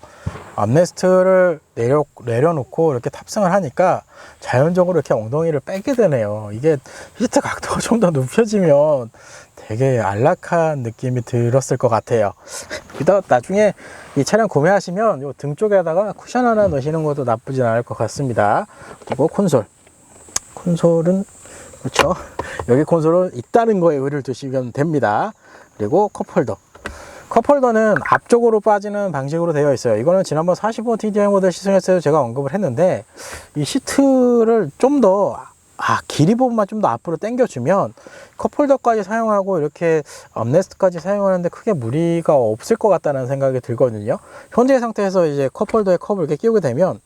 암레스트를 내려놓고 이렇게 탑승을 하니까 자연적으로 이렇게 엉덩이를 빼게 되네요. 이게 시트 각도가 좀 더 눕혀지면 되게 안락한 느낌이 들었을 것 같아요. 그다 나중에 이 차량 구매하시면 이 등 쪽에다가 쿠션 하나 넣으시는 것도 나쁘진 않을 것 같습니다. 그리고 콘솔은 그렇죠. 여기 콘솔은 있다는 거에 의의를 두시면 됩니다. 그리고 컵홀더는 앞쪽으로 빠지는 방식으로 되어 있어요. 이거는 지난번 45 TDI 모델 시승했을 때 제가 언급을 했는데 이 시트를 좀 더 길이 부분만 좀 더 앞으로 당겨주면 컵홀더까지 사용하고 이렇게 암레스트까지 사용하는데 크게 무리가 없을 것 같다는 생각이 들거든요. 현재 상태에서 이제 컵홀더에 컵을 이렇게 끼우게 되면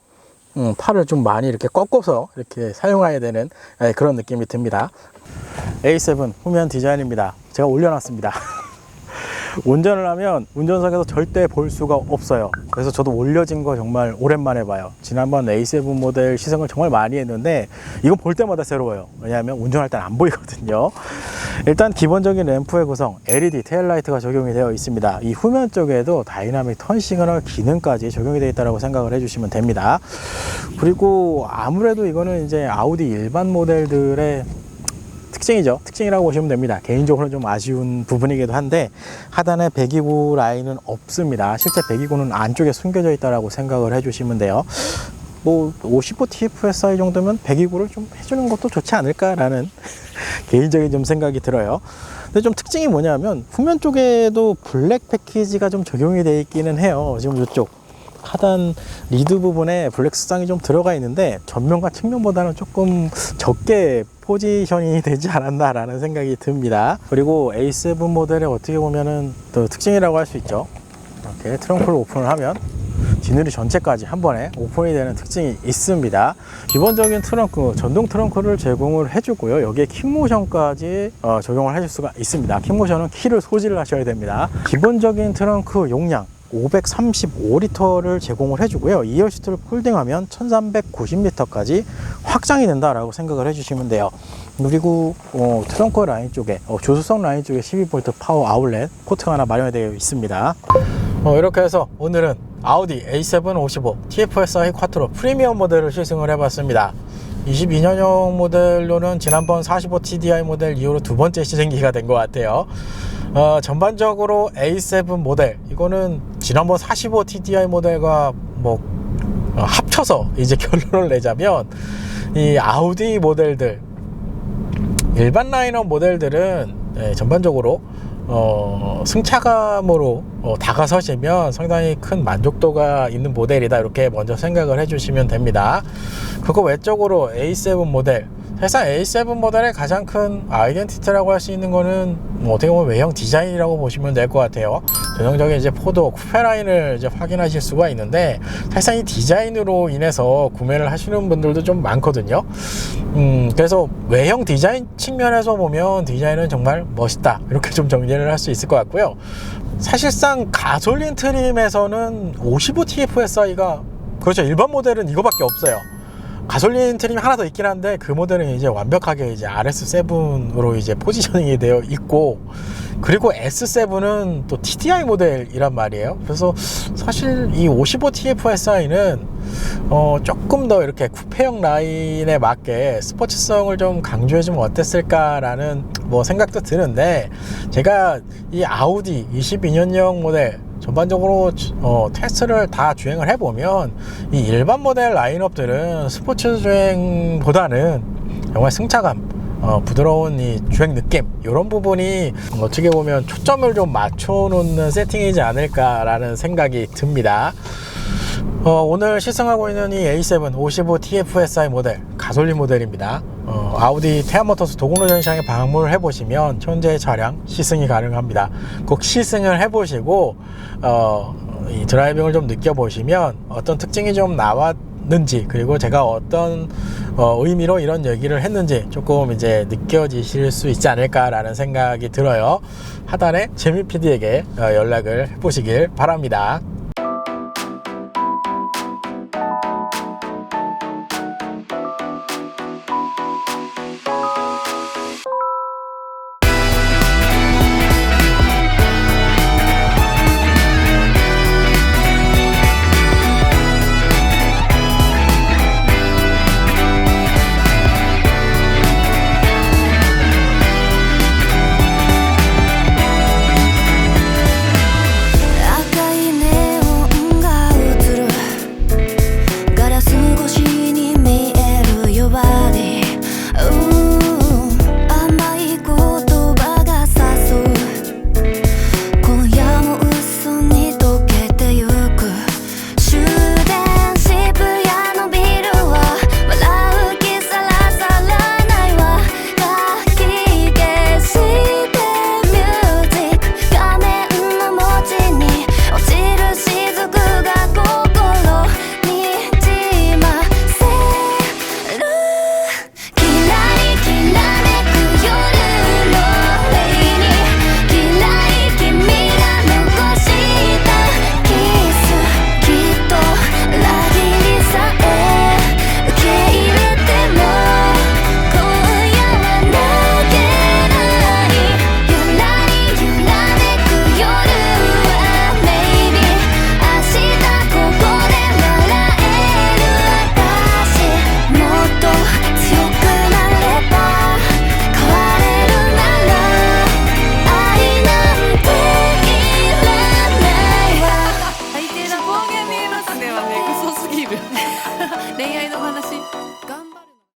팔을 좀 많이 이렇게 꺾어서 이렇게 사용해야 되는 그런 느낌이 듭니다. A7 후면 디자인입니다. 제가 올려놨습니다. 운전을 하면 운전석에서 절대 볼 수가 없어요. 그래서 저도 올려진 거 정말 오랜만에 봐요. 지난번 A7 모델 시승을 정말 많이 했는데 이건 볼 때마다 새로워요. 왜냐하면 운전할 땐 안 보이거든요. 일단 기본적인 램프의 구성, LED 테일라이트가 적용이 되어 있습니다. 이 후면 쪽에도 다이나믹 턴 시그널 기능까지 적용이 되어 있다고 생각을 해주시면 됩니다. 그리고 아무래도 이거는 이제 아우디 일반 모델들의 특징이라고 보시면 됩니다. 개인적으로는 좀 아쉬운 부분이기도 한데 하단에 배기구 라인은 없습니다. 실제 배기구는 안쪽에 숨겨져 있다고 생각을 해주시면 돼요. 55 TFSI 정도면 배기구를 좀 해주는 것도 좋지 않을까라는 개인적인 좀 생각이 들어요. 근데 좀 특징이 뭐냐면 후면 쪽에도 블랙 패키지가 좀 적용이 되어 있기는 해요. 지금 이쪽 하단 리드 부분에 블랙 수상이 좀 들어가 있는데 전면과 측면보다는 조금 적게 포지션이 되지 않았나 라는 생각이 듭니다. 그리고 A7 모델의 어떻게 보면은 또 특징이라고 할 수 있죠. 이렇게 트렁크를 오픈을 하면 지느리 전체까지 한 번에 오픈이 되는 특징이 있습니다. 기본적인 트렁크, 전동 트렁크를 제공을 해주고요. 여기에 킥모션까지 적용을 하실 수가 있습니다. 킥모션은 키를 소지를 하셔야 됩니다. 기본적인 트렁크 용량 535리터를 제공을 해주고요. 2열 시트를 폴딩하면 1390리터까지 확장이 된다라고 생각을 해주시면 돼요. 그리고 트렁크 라인 쪽에 조수석 라인 쪽에 12V 파워 아울렛 포트가 하나 마련되어 있습니다. 이렇게 해서 오늘은 아우디 A7 55 TFSI 쿼트로 프리미엄 모델을 시승을 해봤습니다. 22년형 모델로는 지난번 45TDI 모델 이후로 두 번째 시승기가 된 것 같아요. 전반적으로 A7 모델, 이거는 지난번 45TDI 모델과 합쳐서 이제 결론을 내자면, 이 아우디 모델들, 일반 라인업 모델들은 전반적으로 승차감으로 다가서시면 상당히 큰 만족도가 있는 모델이다, 이렇게 먼저 생각을 해주시면 됩니다. 그거 외적으로 A7 모델, 사실상 A7 모델의 가장 큰 아이덴티티라고 할 수 있는 거는 어떻게 보면 외형 디자인이라고 보시면 될 것 같아요. 전형적인 이제 포도 쿠페 라인을 이제 확인하실 수가 있는데, 사실상 이 디자인으로 인해서 구매를 하시는 분들도 좀 많거든요. 그래서 외형 디자인 측면에서 보면 디자인은 정말 멋있다, 이렇게 좀 정리를 할 수 있을 것 같고요. 사실상 가솔린 트림에서는 55TFSI가, 그렇죠, 일반 모델은 이거밖에 없어요. 가솔린 트림이 하나 더 있긴 한데, 그 모델은 이제 완벽하게 이제 RS7으로 이제 포지셔닝이 되어 있고, 그리고 S7은 또 TDI 모델이란 말이에요. 그래서 사실 이 55TFSI는 조금 더 이렇게 쿠페형 라인에 맞게 스포츠성을 좀 강조해주면 어땠을까라는 생각도 드는데, 제가 이 아우디 22년형 모델 전반적으로 테스트를 다 주행을 해보면, 이 일반 모델 라인업들은 스포츠 주행보다는 정말 승차감, 부드러운 이 주행 느낌, 이런 부분이 어떻게 보면 초점을 좀 맞춰 놓는 세팅이지 않을까라는 생각이 듭니다. 오늘 시승하고 있는 이 A7 55TFSI 모델, 가솔린 모델입니다. 아우디 테아모터스 도공로전 시장에 방문을 해보시면 현재 차량 시승이 가능합니다. 꼭 시승을 해보시고 이 드라이빙을 좀 느껴보시면 어떤 특징이 좀 나왔는지, 그리고 제가 어떤 의미로 이런 얘기를 했는지 조금 이제 느껴지실 수 있지 않을까라는 생각이 들어요. 하단에 재미 PD에게 연락을 해보시길 바랍니다.